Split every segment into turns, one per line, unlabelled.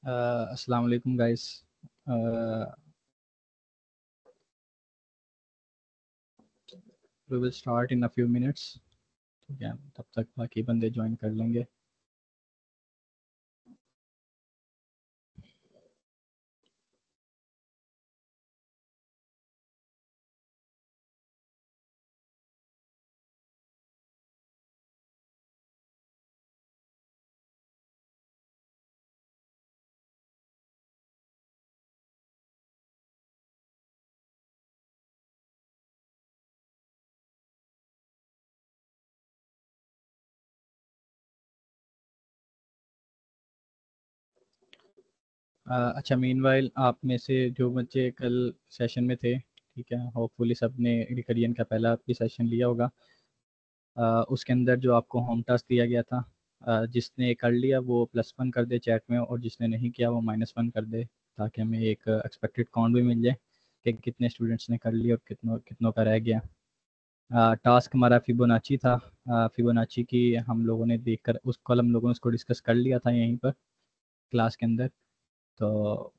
अस्सलाम वालेकुम guys. We will start in a few minutes. ठीक है, तब तक बाकी बंदे ज्वाइन कर लेंगे। अच्छा, मीनवाइल आप में से जो बच्चे कल सेशन में थे, ठीक है, होपफुली सबने रिकरियन का पहला भी सेशन लिया होगा। उसके अंदर जो आपको होम टास्क दिया गया था, जिसने कर लिया वो +1 कर दे चैट में, और जिसने नहीं किया वो -1 कर दे, ताकि हमें एक एक्सपेक्टेड काउंट भी मिल जाए कि कितने स्टूडेंट्स ने कर लिया और कितनों कितनों का रह गया। टास्क हमारा फिबोनाची था। फिबोनाची की हम लोगों ने देखकर उस कल हम लोगों ने उसको डिस्कस कर लिया था यहीं पर क्लास के अंदर। तो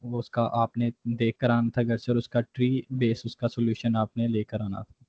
वो उसका आपने देख कर आना था घर से, और उसका ट्री बेस उसका सोल्यूशन आपने लेकर आना था।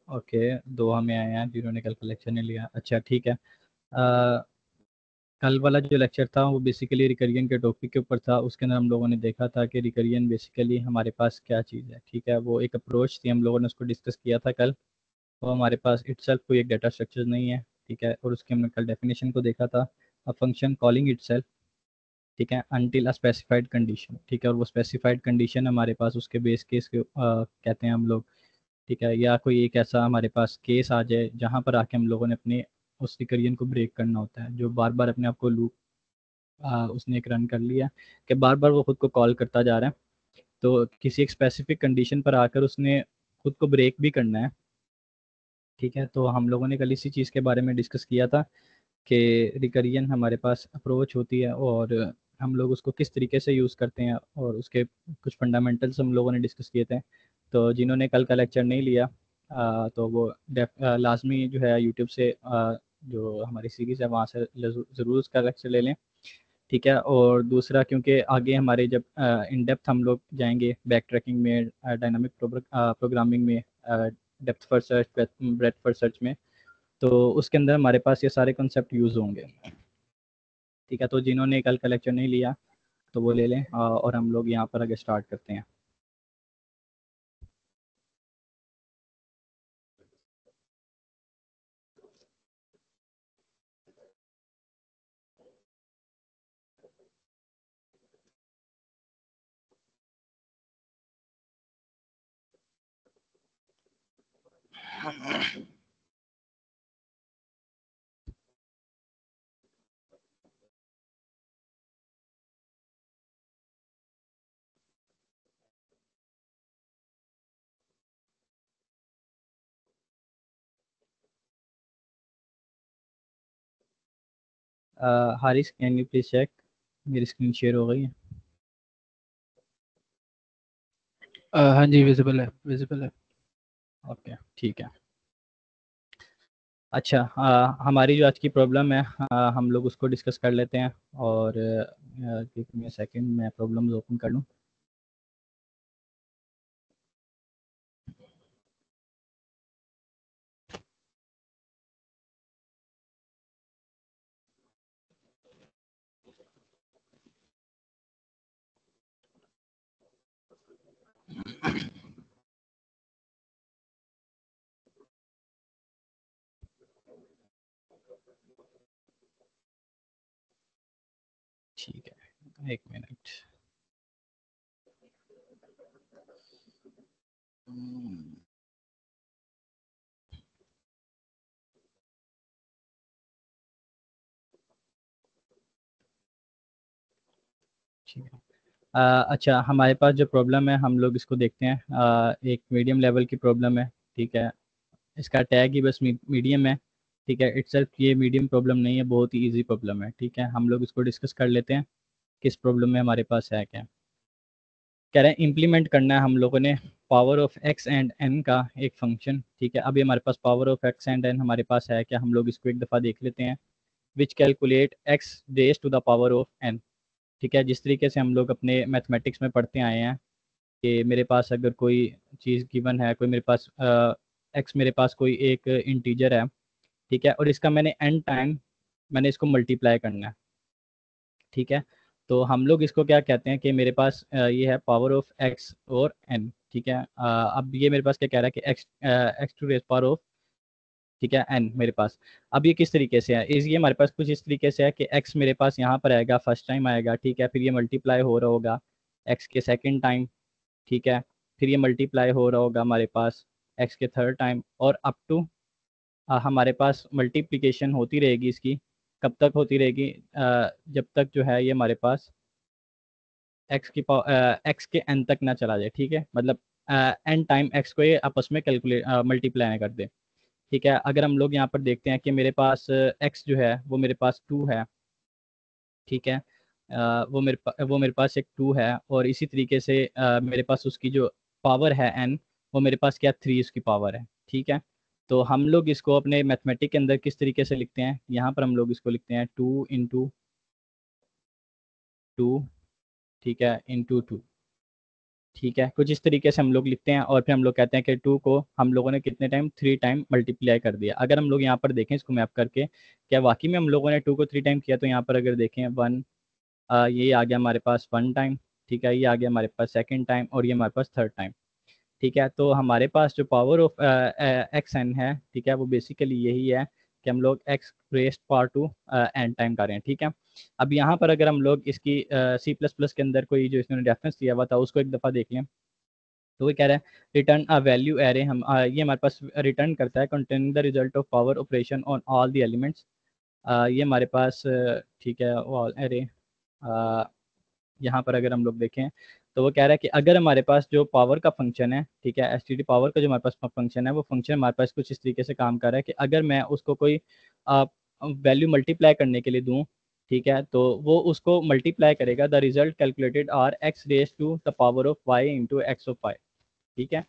ओके, दो हमें आए हैं जिन्होंने कल का लेक्चर नहीं लिया। अच्छा, ठीक है। कल वाला जो लेक्चर था वो बेसिकली रिकरियन के टॉपिक के ऊपर था। उसके अंदर हम लोगों ने देखा था कि रिकरियन बेसिकली हमारे पास क्या चीज़ है। ठीक है, वो एक अप्रोच थी, हम लोगों ने उसको डिस्कस किया था कल। वो हमारे पास इटसेल्फ कोई एक डाटा स्ट्रक्चर नहीं है। ठीक है, और उसके हमने कल डेफिनेशन को देखा था। अ फंक्शन कॉलिंग इटसेल्फ, ठीक है, अनटिल अ स्पेसिफाइड कंडीशन। ठीक है, और वो स्पेसिफाइड कंडीशन हमारे पास उसके बेस केस के कहते हैं हम लोग। ठीक है, या कोई एक ऐसा हमारे पास केस आ जाए जहाँ पर आके हम लोगों ने अपने उस रिकरियन को ब्रेक करना होता है, जो बार बार अपने आप को लूप उसने एक रन कर लिया कि बार बार वो खुद को कॉल करता जा रहा है। तो किसी एक स्पेसिफिक कंडीशन पर आकर उसने खुद को ब्रेक भी करना है। ठीक है, तो हम लोगों ने कल इसी चीज़ के बारे में डिस्कस किया था कि रिकरियन हमारे पास अप्रोच होती है, और हम लोग उसको किस तरीके से यूज़ करते हैं, और उसके कुछ फंडामेंटल्स हम लोगों ने डिस्कस किए थे। तो जिन्होंने कल का लेक्चर नहीं लिया, तो वो लाजमी जो है यूट्यूब से जो हमारी सीरीज़ है वहाँ से ज़रूर उसका लेक्चर ले लें। ठीक है, और दूसरा क्योंकि आगे हमारे जब इन डेप्थ हम लोग जाएंगे बैक ट्रैकिंग में, डायनामिक प्रोग्रामिंग में, depth first search, breadth first search में, तो उसके अंदर हमारे पास ये सारे कॉन्सेप्ट यूज़ होंगे। ठीक है, तो जिन्होंने कल का लेक्चर नहीं लिया तो वो ले लें, और हम लोग यहाँ पर आगे स्टार्ट करते हैं। Haris, can you please check मेरी स्क्रीन शेयर हो गई है?
हाँ जी, विजिबल है, विजिबल है।
ओके, ठीक है। अच्छा, हमारी जो आज की प्रॉब्लम है, हम लोग उसको डिस्कस कर लेते हैं। और एक सेकंड, मैं प्रॉब्लम ओपन कर लूँ। ठीक है, एक मिनट। ठीक है। अच्छा, हमारे पास जो प्रॉब्लम है हम लोग इसको देखते हैं। एक मीडियम लेवल की प्रॉब्लम है, ठीक है। इसका टैग ही बस मीडियम है, ठीक है। इट्सल्फ ये मीडियम प्रॉब्लम नहीं है, बहुत ही इजी प्रॉब्लम है, ठीक है। हम लोग इसको डिस्कस कर लेते हैं किस प्रॉब्लम में हमारे पास है क्या। कह रहे हैं इम्प्लीमेंट करना है हम लोगों ने power of x and n का एक फंक्शन, ठीक है। अभी हमारे पास power of x and n हमारे पास है क्या, हम लोग इसको एक दफ़ा देख लेते हैं। Which calculate x raise to the power of n, ठीक है। जिस तरीके से हम लोग अपने मैथमेटिक्स में पढ़ते आए हैं कि मेरे पास अगर कोई चीज़ गिवन है, कोई मेरे पास एक्स, मेरे पास कोई एक इंटीजर है, ठीक है, और इसका मैंने एन टाइम मैंने इसको मल्टीप्लाई करना है, ठीक है। तो हम लोग इसको क्या कहते हैं कि मेरे पास ये है पावर ऑफ एक्स और एन, ठीक है। अब ये मेरे पास क्या कह रहा है कि x x to raise power of, ठीक है, एन मेरे पास। अब ये किस तरीके से है, इस ये हमारे पास कुछ इस तरीके से है कि एक्स मेरे पास यहाँ पर आएगा, फर्स्ट टाइम आएगा, ठीक है। फिर ये मल्टीप्लाई हो रहा होगा एक्स के सेकेंड टाइम, ठीक है। फिर ये मल्टीप्लाई हो रहा होगा हमारे पास एक्स के थर्ड टाइम, और अप टू हमारे पास मल्टीप्लिकेशन होती रहेगी इसकी। कब तक होती रहेगी? जब तक जो है ये हमारे पास एक्स के एन तक ना चला जाए, ठीक है। मतलब एन टाइम एक्स को ये आपस में कैलकुलेट मल्टीप्लाई ना कर दे, ठीक है। अगर हम लोग यहाँ पर देखते हैं कि मेरे पास एक्स जो है वो मेरे पास टू है, ठीक है। वो मेरे पास एक टू है, और इसी तरीके से मेरे पास उसकी जो पावर है एन, वो मेरे पास क्या थ्री उसकी पावर है, ठीक है। तो हम लोग इसको अपने मैथमेटिक के अंदर किस तरीके से लिखते हैं, यहाँ पर हम लोग इसको लिखते हैं टू इंटू टू, ठीक है, इंटू टू, ठीक है। कुछ इस तरीके से हम लोग लिखते हैं, और फिर हम लोग कहते हैं कि टू को हम लोगों ने कितने टाइम, थ्री टाइम मल्टीप्लाई कर दिया। अगर हम लोग यहाँ पर देखें इसको मैप करके, क्या वाकई में हम लोगों ने टू को थ्री टाइम किया, तो यहाँ पर अगर देखें वन, ये आ गया हमारे पास वन टाइम, ठीक है। ये आ गया हमारे पास सेकंड टाइम, और ये हमारे पास थर्ड टाइम, ठीक है। तो हमारे पास जो पावर ऑफ एक्स एन है, ठीक है, वो बेसिकली यही है कि हम लोग x raised power to n time कर रहे हैं, ठीक है। अब यहाँ पर अगर हम लोग इसकी सी प्लस प्लस के अंदर कोई जो इसने रेफरेंस दिया हुआ था उसको एक दफ़ा देख लें, तो वो कह रहा है रिटर्न अ वैल्यू एरे। हम ये हमारे पास रिटर्न करता है containing the result of power operation on all the elements. ये हमारे पास ठीक है, ऑल एरे। यहाँ पर अगर हम लोग देखें तो वो कह रहा है कि अगर हमारे पास जो पावर का फंक्शन है, ठीक है, एस टी डी पावर का जो हमारे पास फंक्शन है, वो फंक्शन हमारे पास कुछ इस तरीके से काम कर रहा है कि अगर मैं उसको कोई वैल्यू मल्टीप्लाई करने के लिए दूँ, ठीक है, तो वो उसको मल्टीप्लाई करेगा। The result calculated are x raise to the power of y into x of y, ठीक है।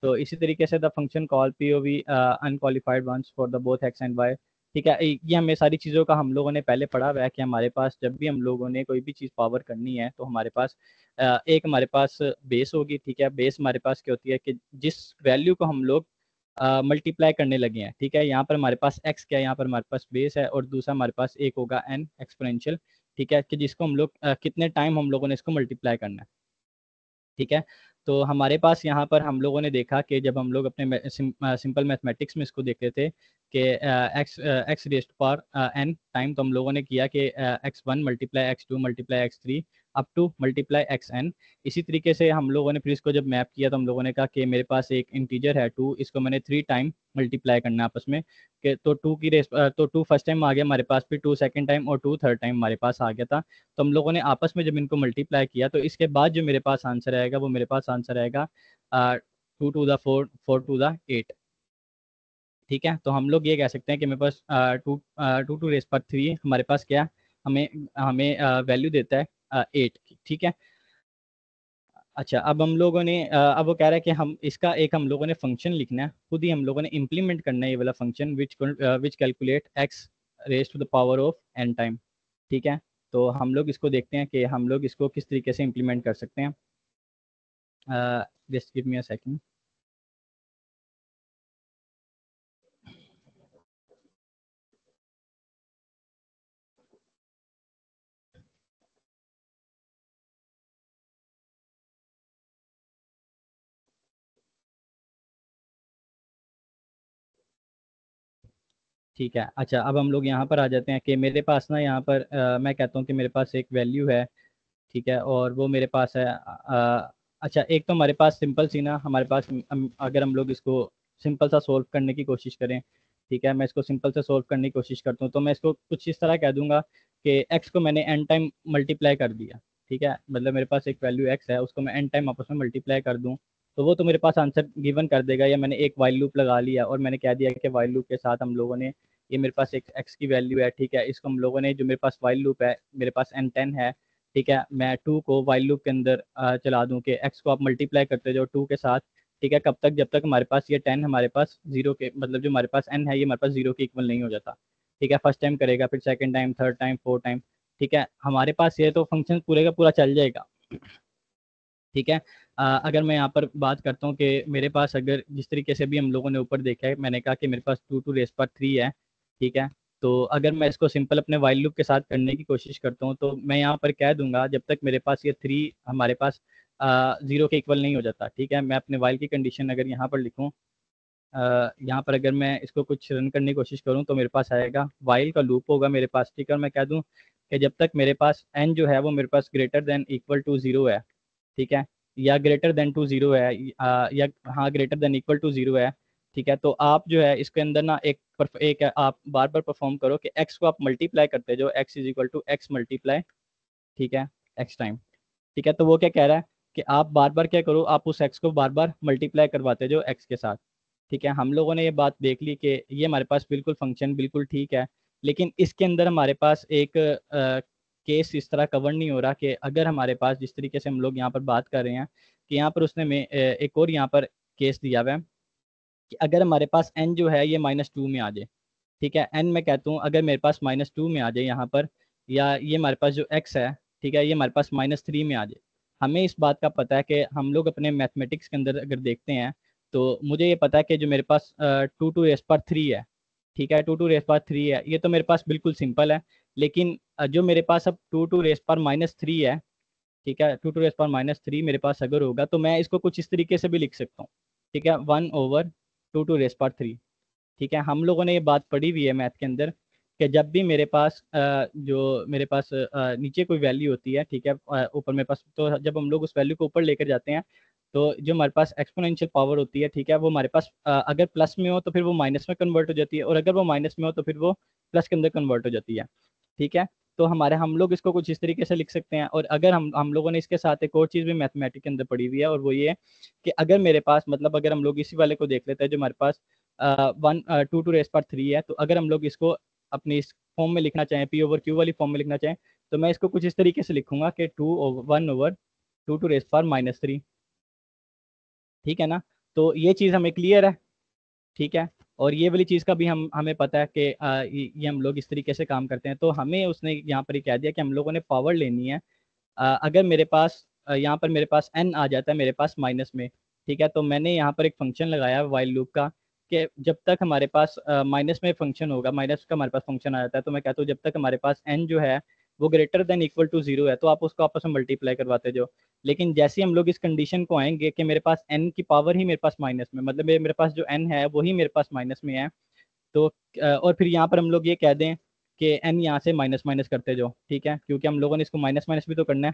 तो इसी तरीके से the function call p o v unqualified once for the both x and y, ठीक है। ये हमें सारी चीज़ों का हम लोगों ने पहले पढ़ा हुआ है कि हमारे पास जब भी हम लोगों ने कोई भी चीज़ पावर करनी है, तो हमारे पास एक हमारे पास बेस होगी, ठीक है। बेस हमारे पास क्या होती है कि जिस वैल्यू को हम लोग मल्टीप्लाई करने लगे हैं, ठीक है। यहाँ पर हमारे पास एक्स क्या है, यहाँ पर हमारे पास बेस है, और दूसरा हमारे पास एक होगा एन एक्सपोनेंशियल, ठीक है, कि जिसको हम लोग कितने टाइम हम लोगों ने इसको मल्टीप्लाई करना है, ठीक है। तो हमारे पास यहाँ पर हम लोगों ने देखा कि जब हम लोग अपने सिंपल मैथमेटिक्स में इसको देखते थे कि x raised power n time, तो हम लोगों ने किया कि x1 multiply x2 multiply x3 up to multiply xn। इसी तरीके से हम लोगों ने फिर इसको जब मैप किया तो हम लोगों ने कहा कि मेरे पास एक इंटीजर है 2, इसको मैंने 3 टाइम मल्टीप्लाई करना है आपस में, कि तो 2 की रेस तो 2 फर्स्ट टाइम आ गया हमारे पास, फिर 2 सेकंड टाइम और 2 थर्ड टाइम हमारे पास आ गया था। तो हम लोगों ने आपस में जब इनको मल्टीप्लाई किया तो इसके बाद जो मेरे पास आंसर आएगा वो मेरे पास आंसर आएगा 2 to the 4, 4 to the 8। ठीक है, तो हम लोग ये कह सकते हैं कि मेरे पास 2 टू रेस पर 3 हमारे पास क्या, हमें हमें वैल्यू देता है 8 की। ठीक है, अच्छा अब हम लोगों ने अब वो कह रहा है कि हम इसका एक हम लोगों ने फंक्शन लिखना है, खुद ही हम लोगों ने इम्प्लीमेंट करना है ये वाला function which calculate x raise to the power of n time. ठीक है, तो हम लोग इसको देखते हैं कि हम लोग इसको किस तरीके से इम्प्लीमेंट कर सकते हैं। Just give me a second. ठीक है, अच्छा अब हम लोग यहाँ पर आ जाते हैं कि मेरे पास ना यहाँ पर मैं कहता हूँ कि मेरे पास एक वैल्यू है। ठीक है, और वो मेरे पास है अच्छा एक तो हमारे पास सिंपल सी ना हमारे पास अगर हम लोग इसको सिंपल सा सोल्व करने की कोशिश करें। ठीक है, मैं इसको सिंपल से सोल्व करने की कोशिश करता हूँ, तो मैं इसको कुछ इस तरह कह दूंगा कि एक्स को मैंने एन टाइम मल्टीप्लाई कर दिया। ठीक है, मतलब मेरे पास एक वैल्यू एक्स है, उसको मैं एन टाइम आपस में मल्टीप्लाई कर दूँ तो वो तो मेरे पास आंसर गिवन कर देगा। या मैंने एक वाइल लूप लगा लिया और मैंने कह दिया कि वाइल लूप के साथ हम लोगों ने, ये मेरे पास एक एक्स की वैल्यू है। ठीक है, इसको हम लोगों ने, जो मेरे पास वाइल लूप है मेरे पास एन 10 है। ठीक है, मैं 2 को वाइल लूप के अंदर चला दूं कि एक्स को आप मल्टीप्लाई करते जाओ 2 के साथ। ठीक है, कब तक, जब तक हमारे पास ये 10 हमारे पास जीरो के, मतलब जो हमारे पास एन है ये हमारे पास जीरो के इक्वल नहीं हो जाता। ठीक है, फर्स्ट टाइम करेगा, फिर second time, third time, fourth time. ठीक है, हमारे पास ये तो फंक्शन पूरे का पूरा चल जाएगा। ठीक है, अगर मैं यहाँ पर बात करता हूँ कि मेरे पास अगर जिस तरीके से भी हम लोगों ने ऊपर देखा है, मैंने कहा कि मेरे पास 2 to the 3 है। ठीक है, तो अगर मैं इसको सिंपल अपने वाइल लूप के साथ करने की कोशिश करता हूँ तो मैं यहाँ पर कह दूंगा जब तक मेरे पास ये 3 हमारे पास जीरो के इक्वल नहीं हो जाता। ठीक है, मैं अपने वाइल की कंडीशन अगर यहाँ पर लिखूँ, यहाँ पर अगर मैं इसको कुछ रन करने की कोशिश करूँ तो मेरे पास आएगा वाइल का लूप होगा मेरे पास। ठीक है, और मैं कह दूँ कि जब तक मेरे पास एन जो है वो मेरे पास greater than equal to zero है। ठीक है, या ग्रेटर देन टू जीरो है, या हाँ greater than equal to zero है। ठीक है, तो आप जो है इसके अंदर ना एक आप बार बार परफॉर्म करो कि एक्स को आप मल्टीप्लाई करते जो x is equal to x multiply. ठीक है, एक्स टाइम। ठीक है, तो वो क्या कह रहा है कि आप बार बार क्या करो, आप उस एक्स को बार बार मल्टीप्लाई करवाते जो एक्स के साथ। ठीक है, हम लोगों ने ये बात देख ली कि ये हमारे पास बिल्कुल फंक्शन बिल्कुल ठीक है, लेकिन इसके अंदर हमारे पास एक केस इस तरह कवर नहीं हो रहा कि अगर हमारे पास जिस तरीके से हम लोग यहाँ पर बात कर रहे हैं कि यहाँ पर उसने में एक और यहाँ पर केस दिया हुआ है कि अगर हमारे पास एन जो है ये -2 में आ जाए। ठीक है, एन मैं कहता हूँ अगर मेरे पास -2 में आ जाए यहाँ पर, या ये हमारे पास जो एक्स है, ठीक है, ये हमारे पास -3 में आ जाए। हमें इस बात का पता है कि हम लोग अपने मैथमेटिक्स के अंदर अगर देखते हैं तो मुझे ये पता है कि जो मेरे पास 2 to the 3 है। ठीक है, 2 to the 3 है, ये तो मेरे पास बिल्कुल सिंपल है। लेकिन जो मेरे पास अब 2 to the-3 है। ठीक है, 2 to the-3 मेरे पास अगर होगा तो मैं इसको कुछ इस तरीके से भी लिख सकता हूँ। ठीक है, 1/2 to the-3। ठीक है, हम लोगों ने ये बात पढ़ी हुई है मैथ के अंदर कि जब भी मेरे पास जो मेरे पास नीचे कोई वैल्यू होती है। ठीक है, ऊपर मेरे पास, तो जब हम लोग उस वैल्यू को ऊपर लेकर जाते हैं तो जो हमारे पास एक्सपोनेंशियल पावर होती है, ठीक है, वो हमारे पास अगर प्लस में हो तो फिर वो माइनस में कन्वर्ट हो जाती है, और अगर वो माइनस में हो तो फिर वो प्लस के अंदर कन्वर्ट हो जाती है। ठीक है, तो हम लोग इसको कुछ इस तरीके से लिख सकते हैं। और अगर हम लोगों ने इसके साथ एक और चीज़ भी मैथमेटिक्स के अंदर पढ़ी हुई है, और वो ये है कि अगर मेरे पास, मतलब अगर हम लोग इसी वाले को देख लेते हैं जो हमारे पास 2 to the-3 है, तो अगर हम लोग इसको अपनी इस फॉर्म में लिखना चाहें, P/Q वाली फॉर्म में लिखना चाहें, तो मैं इसको कुछ इस तरीके से लिखूंगा कि 1/2 to the-3। ठीक है ना, तो ये चीज़ हमें क्लियर है। ठीक है, और ये वाली चीज़ का भी हमें पता है कि ये हम लोग इस तरीके से काम करते हैं। तो हमें उसने यहाँ पर ही कह दिया कि हम लोगों ने पावर लेनी है। अगर मेरे पास यहाँ पर मेरे पास n आ जाता है मेरे पास माइनस में। ठीक है, तो मैंने यहाँ पर एक फंक्शन लगाया वाइल लूप का कि जब तक हमारे पास माइनस में फंक्शन होगा, माइनस का हमारे पास फंक्शन आ जाता है, तो मैं कहता हूँ जब तक हमारे पास n जो है वो greater than equal to zero है तो आप उसको आपस में मल्टीप्लाई करवाते जाओ। लेकिन जैसे ही हम लोग इस कंडीशन को आएंगे कि मेरे पास n की पावर ही मेरे पास माइनस में, मतलब मेरे पास जो n है वही मेरे पास माइनस में है, तो और फिर यहाँ पर हम लोग ये कह दें कि एन यहाँ से माइनस माइनस करते जाओ, ठीक है, क्योंकि हम लोगों ने इसको माइनस माइनस भी तो करना है,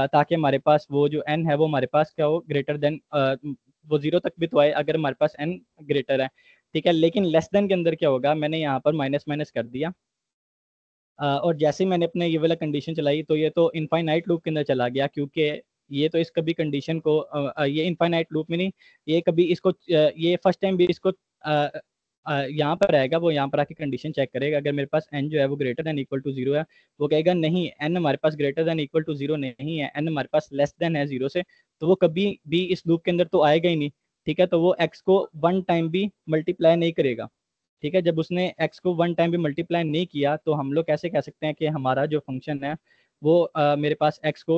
ताकि हमारे पास वो जो एन है वो हमारे पास क्या हो, ग्रेटर देन, वो जीरो तक भी तो आए अगर हमारे पास एन ग्रेटर है, ठीक है। लेकिन लेस देन के अंदर क्या होगा, मैंने यहाँ पर माइनस माइनस कर दिया, और जैसे ही मैंने अपने ये वाला कंडीशन चलाई तो ये तो इनफाइनाइट लूप के अंदर चला गया, क्योंकि ये तो इस कभी कंडीशन को ये इनफाइनाइट लूप में नहीं, ये कभी इसको ये फर्स्ट टाइम भी इसको यहाँ पर आएगा, वो यहाँ पर आके कंडीशन चेक करेगा, अगर मेरे पास एन जो है वो greater than equal to zero है, वो कहेगा नहीं एन हमारे पास greater than equal to zero नहीं है, एन हमारे पास लेस देन है जीरो से, तो वो कभी भी इस लूप के अंदर तो आएगा ही नहीं, ठीक है। तो वो एक्स को वन टाइम भी मल्टीप्लाई नहीं करेगा, ठीक है। जब उसने x को वन टाइम भी मल्टीप्लाई नहीं किया तो हम लोग कैसे कह सकते हैं कि हमारा जो फंक्शन है वो मेरे पास x को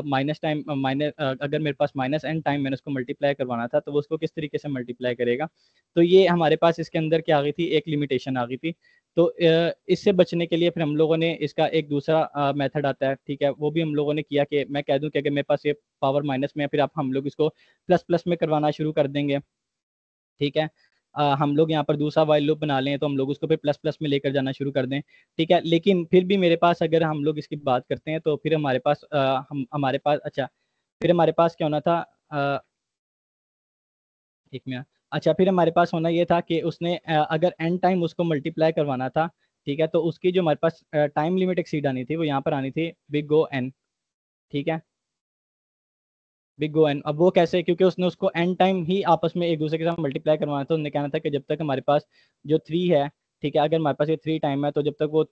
माइनस टाइम माइनस, अगर मेरे पास माइनस एन टाइम मैंने उसको मल्टीप्लाई करवाना था तो वो उसको किस तरीके से मल्टीप्लाई करेगा। तो ये हमारे पास इसके अंदर क्या आ गई थी, एक लिमिटेशन आ गई थी। तो इससे बचने के लिए फिर हम लोगों ने इसका एक दूसरा मेथड आता है, ठीक है, वो भी हम लोगों ने किया कि मैं कह दूं कि अगर मेरे पास ये पावर माइनस में है, फिर आप हम लोग इसको प्लस प्लस में करवाना शुरू कर देंगे, ठीक है। हम लोग यहाँ पर दूसरा वाइल लूप बना लें तो हम लोग उसको फिर प्लस प्लस में लेकर जाना शुरू कर दें, ठीक है। लेकिन फिर भी मेरे पास अगर हम लोग इसकी बात करते हैं तो फिर हमारे पास हमारे पास अच्छा, फिर हमारे पास क्या होना था, एक मिनट, अच्छा, फिर हमारे पास होना ये था कि उसने अगर एन टाइम उसको मल्टीप्लाई करवाना था, ठीक है, तो उसकी जो हमारे पास टाइम लिमिट एक्सीड आनी थी वो यहाँ पर आनी थी बिग ओ एन, ठीक है, बिग ओ एन। अब वो कैसे, क्योंकि उसने उसको एन टाइम ही आपस में एक दूसरे के साथ मल्टीप्लाई करवाना था, उन्होंने कहना था कि जब तक हमारे पास जो थ्री है, ठीक है, अगर हमारे पास ये थ्री टाइम है तो जब तक वो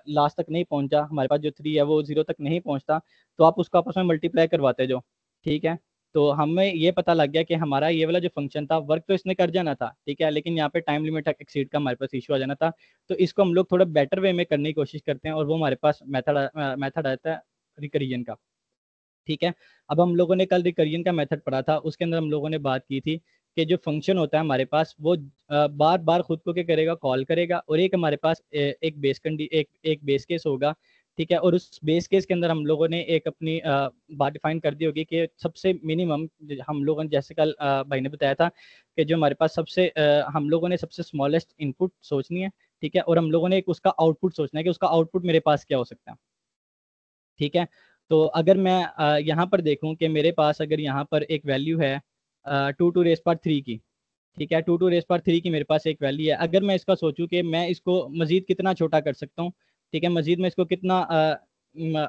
लास्ट तक नहीं पहुंचा, हमारे पास जो थ्री है वो जीरो तक नहीं पहुंचता, तो आप उसको आपस में मल्टीप्लाई करवाते जाओ, ठीक है। तो हमें ये पता लग गया कि हमारा ये वाला जो फंक्शन था वर्क तो इसने कर जाना था, ठीक है, लेकिन यहाँ पे टाइम लिमिट एक्सीड का हमारे पास इशू आ जाना था। तो इसको हम लोग थोड़ा बेटर वे में करने की कोशिश करते हैं और वो हमारे पास मेथड आता है रिकरिजन का, ठीक है। अब हम लोगों ने कल रिकरियन का मेथड पढ़ा था, उसके अंदर हम लोगों ने बात की थी कि जो फंक्शन होता है हमारे पास वो बार बार खुद को क्या करेगा, कॉल करेगा, और एक हमारे पास एक बेस एक बेस केस होगा, ठीक है। और उस बेस केस के अंदर हम लोगों ने एक अपनी बात डिफाइन कर दी होगी कि सबसे मिनिमम, हम लोगों ने जैसे कल भाई ने बताया था कि जो हमारे पास सबसे हम लोगों ने सबसे स्मॉलेस्ट इनपुट सोचनी है, ठीक है, और हम लोगों ने एक उसका आउटपुट सोचना है कि उसका आउटपुट मेरे पास क्या हो सकता है, ठीक है। तो अगर मैं यहाँ पर देखूं कि मेरे पास अगर यहाँ पर एक वैल्यू है two to raise power three की, ठीक है, two to raise power three की मेरे पास एक वैल्यू है, अगर मैं इसका सोचूं कि मैं इसको मजीद कितना छोटा कर सकता हूँ, ठीक है, मजीद मैं इसको कितना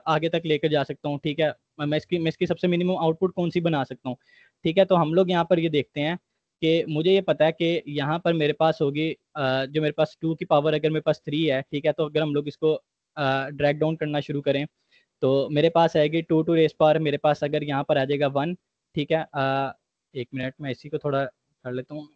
आगे तक लेकर जा सकता हूँ, ठीक है, मैं इसकी सबसे मिनिमम आउटपुट कौन सी बना सकता हूँ, ठीक है। तो हम लोग यहाँ पर ये देखते हैं कि मुझे ये पता है कि यहाँ पर मेरे पास होगी जो मेरे पास टू की पावर अगर मेरे पास थ्री है, ठीक है, तो अगर हम लोग इसको ड्रैग डाउन करना शुरू करें तो मेरे पास आएगी टू टू रेस पावर, मेरे पास अगर यहाँ पर आ जाएगा वन, ठीक है, एक मिनट मैं इसी को थोड़ा कर लेता हूँ,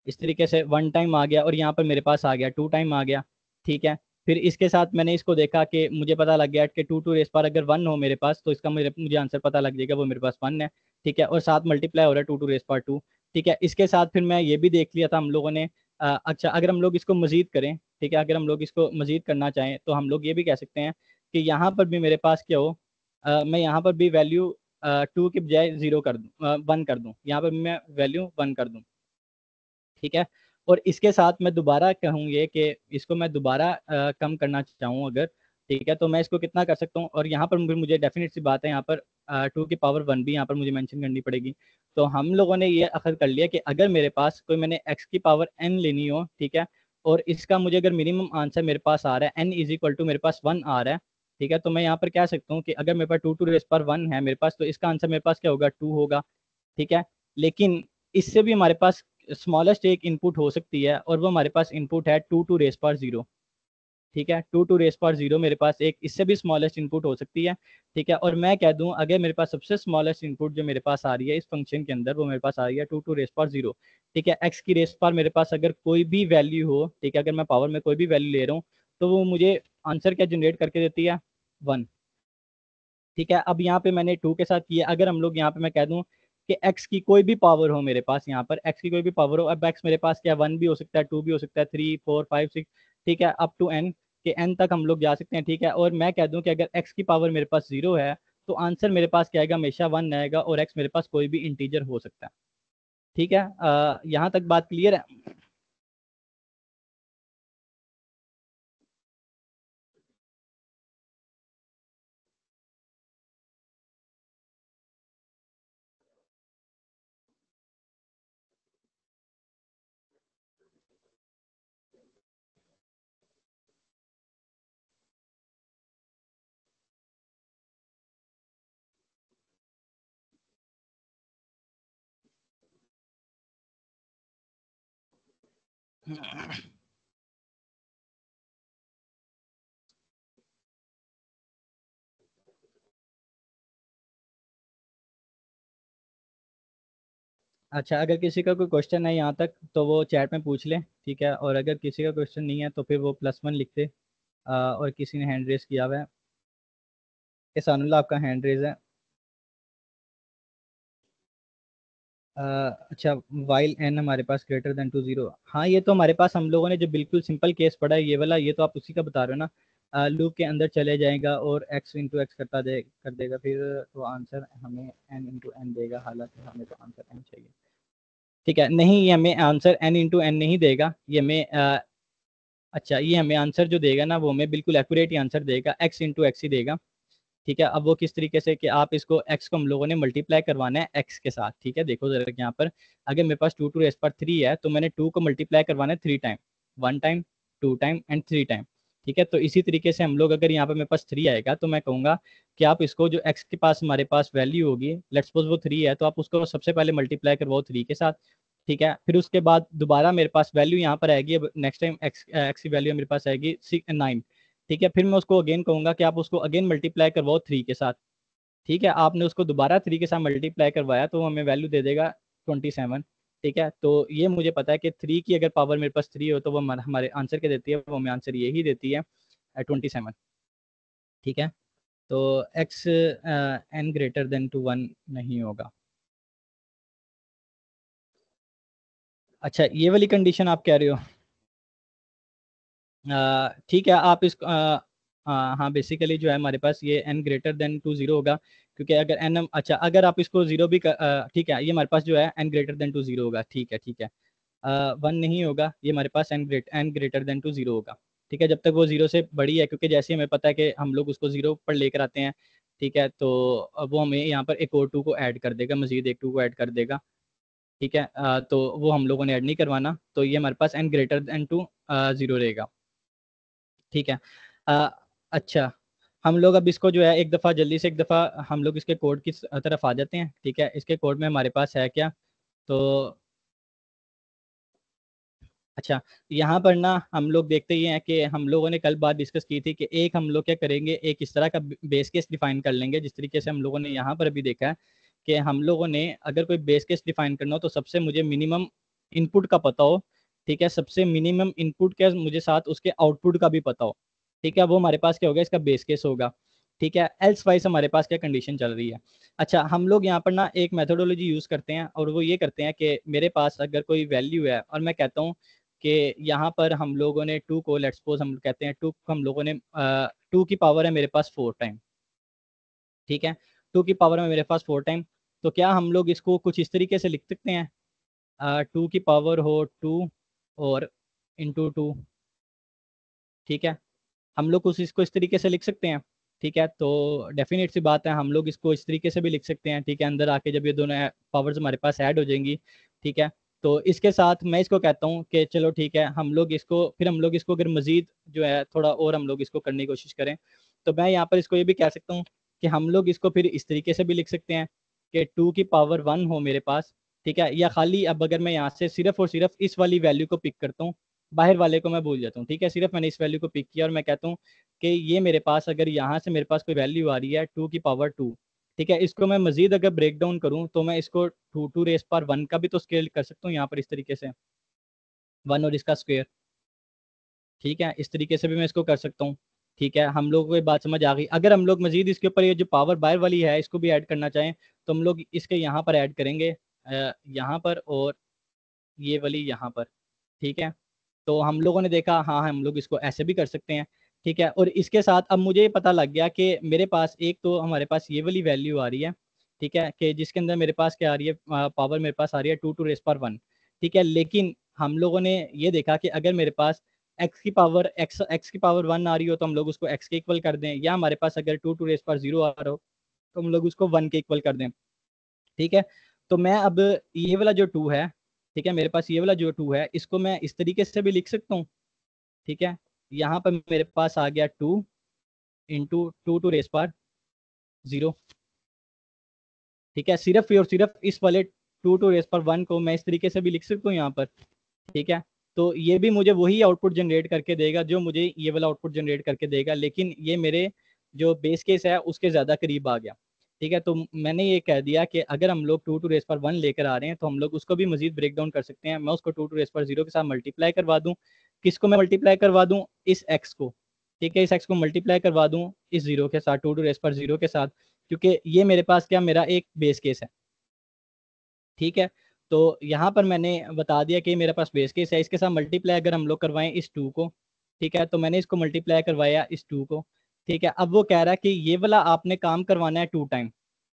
इस तरीके से वन टाइम आ गया और यहाँ पर मेरे पास आ गया टू टाइम आ गया, ठीक है। फिर इसके साथ मैंने इसको देखा कि मुझे पता लग गया कि टू टू रेस पर अगर वन हो मेरे पास तो इसका मुझे आंसर पता लग जाएगा, वो मेरे पास वन है, ठीक है, और साथ मल्टीप्लाई हो रहा है टू टू रेस पर टू, ठीक है। इसके साथ फिर मैं ये भी देख लिया था हम लोगों ने, अच्छा, अगर हम लोग इसको मजीद करें, ठीक है, अगर हम लोग इसको मजीद करना चाहें तो हम लोग ये भी कह सकते हैं कि यहाँ पर भी मेरे पास क्या हो, मैं यहाँ पर भी वैल्यू टू की बजाय जीरो कर दूँ, वन कर दूँ, यहाँ पर भी मैं वैल्यू वन कर दूँ, ठीक है। और इसके साथ मैं दोबारा कहूँगी कि इसको मैं दोबारा कम करना चाहूँ अगर, ठीक है, तो मैं इसको कितना कर सकता हूँ, और यहाँ पर मुझे डेफिनेट सी बात है, यहाँ पर टू की पावर वन भी यहाँ पर मुझे मेंशन करनी पड़ेगी। तो हम लोगों ने ये अखद कर लिया कि अगर मेरे पास कोई मैंने एक्स की पावर एन लेनी हो, ठीक है, और इसका मुझे अगर मिनिमम आंसर मेरे पास आ रहा है एन इज इक्वल टू मेरे पास वन आ रहा है, ठीक है, तो मैं यहाँ पर कह सकता हूँ कि अगर मेरे पास टू टू रेस पर वन है मेरे पास, तो इसका आंसर मेरे पास क्या होगा, टू होगा, ठीक है। लेकिन इससे भी हमारे पास स्मॉलेस्ट एक इनपुट हो सकती है और वो हमारे पास इनपुट है two to raise power zero, ठीक है, two to raise power zero मेरे पास एक इससे भी स्मॉलेस्ट इनपुट हो सकती है, ठीक है। और मैं कह दूं अगर मेरे पास सबसे स्मॉलेस्ट इनपुट जो मेरे पास आ रही है इस फंक्शन के अंदर वो मेरे पास आ रही है two to raise power zero, ठीक है, एक्स की रेस पावर मेरे पास अगर कोई भी वैल्यू हो, ठीक है, अगर मैं पावर में कोई भी वैल्यू ले रहा हूँ तो वो मुझे आंसर क्या जनरेट करके देती है, वन, ठीक है। अब यहाँ पे मैंने टू के साथ किया, अगर हम लोग यहाँ पे मैं कह दूं कि एक्स की कोई भी पावर हो मेरे पास, यहाँ पर एक्स की कोई भी पावर हो, अब एक्स मेरे पास क्या, वन भी हो सकता है, टू भी हो सकता है, थ्री फोर फाइव सिक्स, ठीक है, अप टू एन, के एन तक हम लोग जा सकते हैं, ठीक है। और मैं कह दूं कि अगर एक्स की पावर मेरे पास जीरो है तो आंसर मेरे पास क्या आएगा, हमेशा वन आएगा, और एक्स मेरे पास कोई भी इंटीजर हो सकता है, ठीक है, यहाँ तक बात क्लियर है? अच्छा, अगर किसी का कोई क्वेश्चन है यहाँ तक तो वो चैट में पूछ ले, ठीक है, और अगर किसी का क्वेश्चन नहीं है तो फिर वो +1 लिख दे। और किसी ने हैंड रेस किया हुआ है, एहसानुल्लाह आपका हैंड रेज है। अच्छा, वाइल एन हमारे पास ग्रेटर देन टू जीरो, हाँ ये तो हमारे पास हम लोगों ने जो बिल्कुल सिंपल केस पढ़ा है ये वाला, ये तो आप उसी का बता रहे हो ना। लूप के अंदर चले जाएगा और x इंटू एक्स कर देगा, फिर तो आंसर हमें n इंटू एन देगा, हालांकि हमें तो आंसर n चाहिए। ठीक है, नहीं ये हमें आंसर n इंटू एन नहीं देगा, ये हमें अच्छा ये हमें आंसर जो देगा ना वो हमें बिल्कुल एक्यूरेट ही आंसर देगा, x इंटू एक्स ही देगा। ठीक है, अब वो किस तरीके से कि आप इसको x को हम लोगों ने मल्टीप्लाई करवाना है x के साथ। ठीक है, देखो जरा यहाँ पर, अगर मेरे पास 2 टू रेस पर 3 है तो मैंने 2 को मल्टीप्लाई करवाना है 3 time, 1 time, 2 time and 3 time. ठीक है, तो इसी तरीके से हम लोग, अगर यहाँ पर मेरे पास 3 आएगा तो मैं कहूँगा कि आप इसको जो x के पास हमारे पास वैल्यू होगी, लेट्स सपोज वो 3 है, तो आप उसको सबसे पहले मल्टीप्लाई करवाओ 3 के साथ। ठीक है, फिर उसके बाद दोबारा मेरे पास वैल्यू यहाँ पर आएगी, अब नेक्स्ट टाइम एक्स की वैल्यू मेरे पास आएगी 9। ठीक है, फिर मैं उसको अगेन कहूँगा कि आप उसको अगेन मल्टीप्लाई करवाओ 3 के साथ। ठीक है, आपने उसको दोबारा 3 के साथ मल्टीप्लाई करवाया तो वो हमें वैल्यू दे देगा 27। ठीक है, तो ये मुझे पता है कि 3 की अगर पावर मेरे पास 3 हो तो वो हमारे आंसर के देती है, वो हमें आंसर यही देती है 27। ठीक है, तो x n greater than to 1 नहीं होगा। अच्छा, ये वाली कंडीशन आप कह रहे हो? ठीक है, आप इस हाँ बेसिकली जो है हमारे पास ये n greater than to zero होगा, क्योंकि अगर n, अच्छा अगर आप इसको जीरो भी ठीक है, ये हमारे पास जो है n greater than to zero होगा। ठीक है, ठीक है, 1 नहीं होगा, ये हमारे पास n greater than to zero होगा। ठीक है, जब तक वो जीरो से बड़ी है, क्योंकि जैसे हमें पता है कि हम लोग उसको जीरो पर लेकर आते हैं। ठीक है, तो अब वो हमें यहाँ पर एक और 2 को ऐड कर देगा, मजीद एक 2 को ऐड कर देगा। ठीक है, तो वो हम लोगों ने ऐड नहीं करवाना, तो ये हमारे पास n greater than to zero रहेगा। ठीक है, अ, अच्छा, हम लोग अब इसको जो है एक दफ़ा जल्दी से, एक दफ़ा हम लोग इसके कोड की तरफ आ जाते हैं। ठीक है, इसके कोड में हमारे पास है क्या, तो अच्छा, यहाँ पर ना हम लोग देखते ही हैं कि हम लोगों ने कल बात डिस्कस की थी कि एक हम लोग क्या करेंगे, एक इस तरह का बेस केस डिफाइन कर लेंगे, जिस तरीके से हम लोगों ने यहाँ पर अभी देखा है कि हम लोगों ने अगर कोई बेस केस डिफाइन करना हो तो सबसे मुझे मिनिमम इनपुट का पता हो। ठीक है, सबसे मिनिमम इनपुट के मुझे साथ उसके आउटपुट का भी पता हो। ठीक है, वो हमारे पास क्या होगा, इसका बेस केस होगा। ठीक है, एल्स वाइज हमारे पास क्या कंडीशन चल रही है। अच्छा, हम लोग यहाँ पर ना एक मेथोडोलॉजी यूज़ करते हैं, और वो ये करते हैं कि मेरे पास अगर कोई वैल्यू है और मैं कहता हूँ कि यहाँ पर हम लोगों ने 2 को, लेट्स सपोज हम कहते हैं 2 को हम लोगों ने 2 की पावर है मेरे पास 4 टाइम। ठीक है, 2 की पावर में मेरे पास 4 टाइम, तो क्या हम लोग इसको कुछ इस तरीके से लिख सकते हैं, 2 की पावर हो 2 और इंटू 2। ठीक है, हम लोग कुछ इसको इस तरीके से लिख सकते हैं। ठीक है, तो डेफिनेट सी बात है, हम लोग इसको इस तरीके से भी लिख सकते हैं। ठीक है, अंदर आके जब ये दोनों पावर्स हमारे पास ऐड हो जाएंगी। ठीक है, तो इसके साथ मैं इसको कहता हूँ कि चलो ठीक है, हम लोग इसको, फिर हम लोग इसको अगर मजीद जो है थोड़ा और हम लोग इसको करने की कोशिश करें, तो मैं यहाँ पर इसको ये भी कह सकता हूँ कि हम लोग इसको फिर इस तरीके से भी लिख सकते हैं कि 2 की पावर 1 हो मेरे पास। ठीक है, या खाली अब अगर मैं यहाँ से सिर्फ और सिर्फ इस वाली वैल्यू को पिक करता हूँ, बाहर वाले को मैं भूल जाता हूँ। ठीक है, सिर्फ मैंने इस वैल्यू को पिक किया और मैं कहता हूँ कि ये मेरे पास, अगर यहाँ से मेरे पास कोई वैल्यू आ रही है 2 की पावर 2। ठीक है, इसको मैं मजीद अगर ब्रेक डाउन करूँ तो मैं इसको 2 रेस पर 1 का भी तो स्केल कर सकता हूँ यहाँ पर इस तरीके से, 1 और इसका स्क्वायर। ठीक है, इस तरीके से भी मैं इसको कर सकता हूँ। ठीक है, हम लोग को ये बात समझ आ गई। अगर हम लोग मजीद इसके ऊपर ये जो पावर बाय वाली है इसको भी ऐड करना चाहें तो हम लोग इसके यहाँ पर ऐड करेंगे, यहाँ पर, और ये वाली यहाँ पर। ठीक है, तो हम लोगों ने देखा, हाँ हम लोग इसको ऐसे भी कर सकते हैं। ठीक है, और इसके साथ अब मुझे ये पता लग गया कि मेरे पास एक तो हमारे पास ये वाली वैल्यू आ रही है। ठीक है, कि जिसके अंदर मेरे पास क्या आ रही है, पावर मेरे पास आ रही है 2 to raise power 1। ठीक है, लेकिन हम लोगों ने ये देखा कि अगर मेरे पास एक्स की पावर 1 आ रही हो तो हम लोग उसको एक्स के इक्वल कर दें, या हमारे पास अगर 2 to raise power 0 आ रहा हो तो हम लोग उसको 1 के इक्वल कर दें। ठीक है, तो मैं अब ये वाला जो 2 है, ठीक है, मेरे पास ये वाला जो 2 है इसको मैं इस तरीके से भी लिख सकता हूँ। ठीक है, यहाँ पर मेरे पास आ गया 2 into 2 to raise power 0। ठीक है, सिर्फ और सिर्फ इस वाले 2 to raise power 1 को मैं इस तरीके से भी लिख सकता हूँ यहाँ पर। ठीक है, तो ये भी मुझे वही आउटपुट जनरेट करके देगा जो मुझे ये वाला आउटपुट जनरेट करके देगा, लेकिन ये मेरे जो बेस केस है उसके ज़्यादा करीब आ गया। ठीक है, तो मैंने ये कह दिया कि अगर हम लोग 2 to raise power 1 लेकर आ रहे हैं तो हम लोग उसको भी मजीद ब्रेक डाउन कर सकते हैं। मैं उसको 2 to raise power 0 के साथ मल्टीप्लाई करवा दूँ। किसको मैं मल्टीप्लाई करवा दूँ? इस एक्स को। ठीक है, इस एक्स को मल्टीप्लाई करवा दूँ इस जीरो के साथ, 2 to raise power 0 के साथ, क्योंकि ये मेरे पास क्या, मेरा एक बेस केस है। ठीक है, तो यहाँ पर मैंने बता दिया कि मेरे पास बेस केस है, इसके साथ मल्टीप्लाई अगर हम लोग करवाएं इस 2 को। ठीक है, तो मैंने इसको मल्टीप्लाई करवाया इस 2 को। ठीक है, अब वो कह रहा है कि ये वाला आपने काम करवाना है 2 टाइम।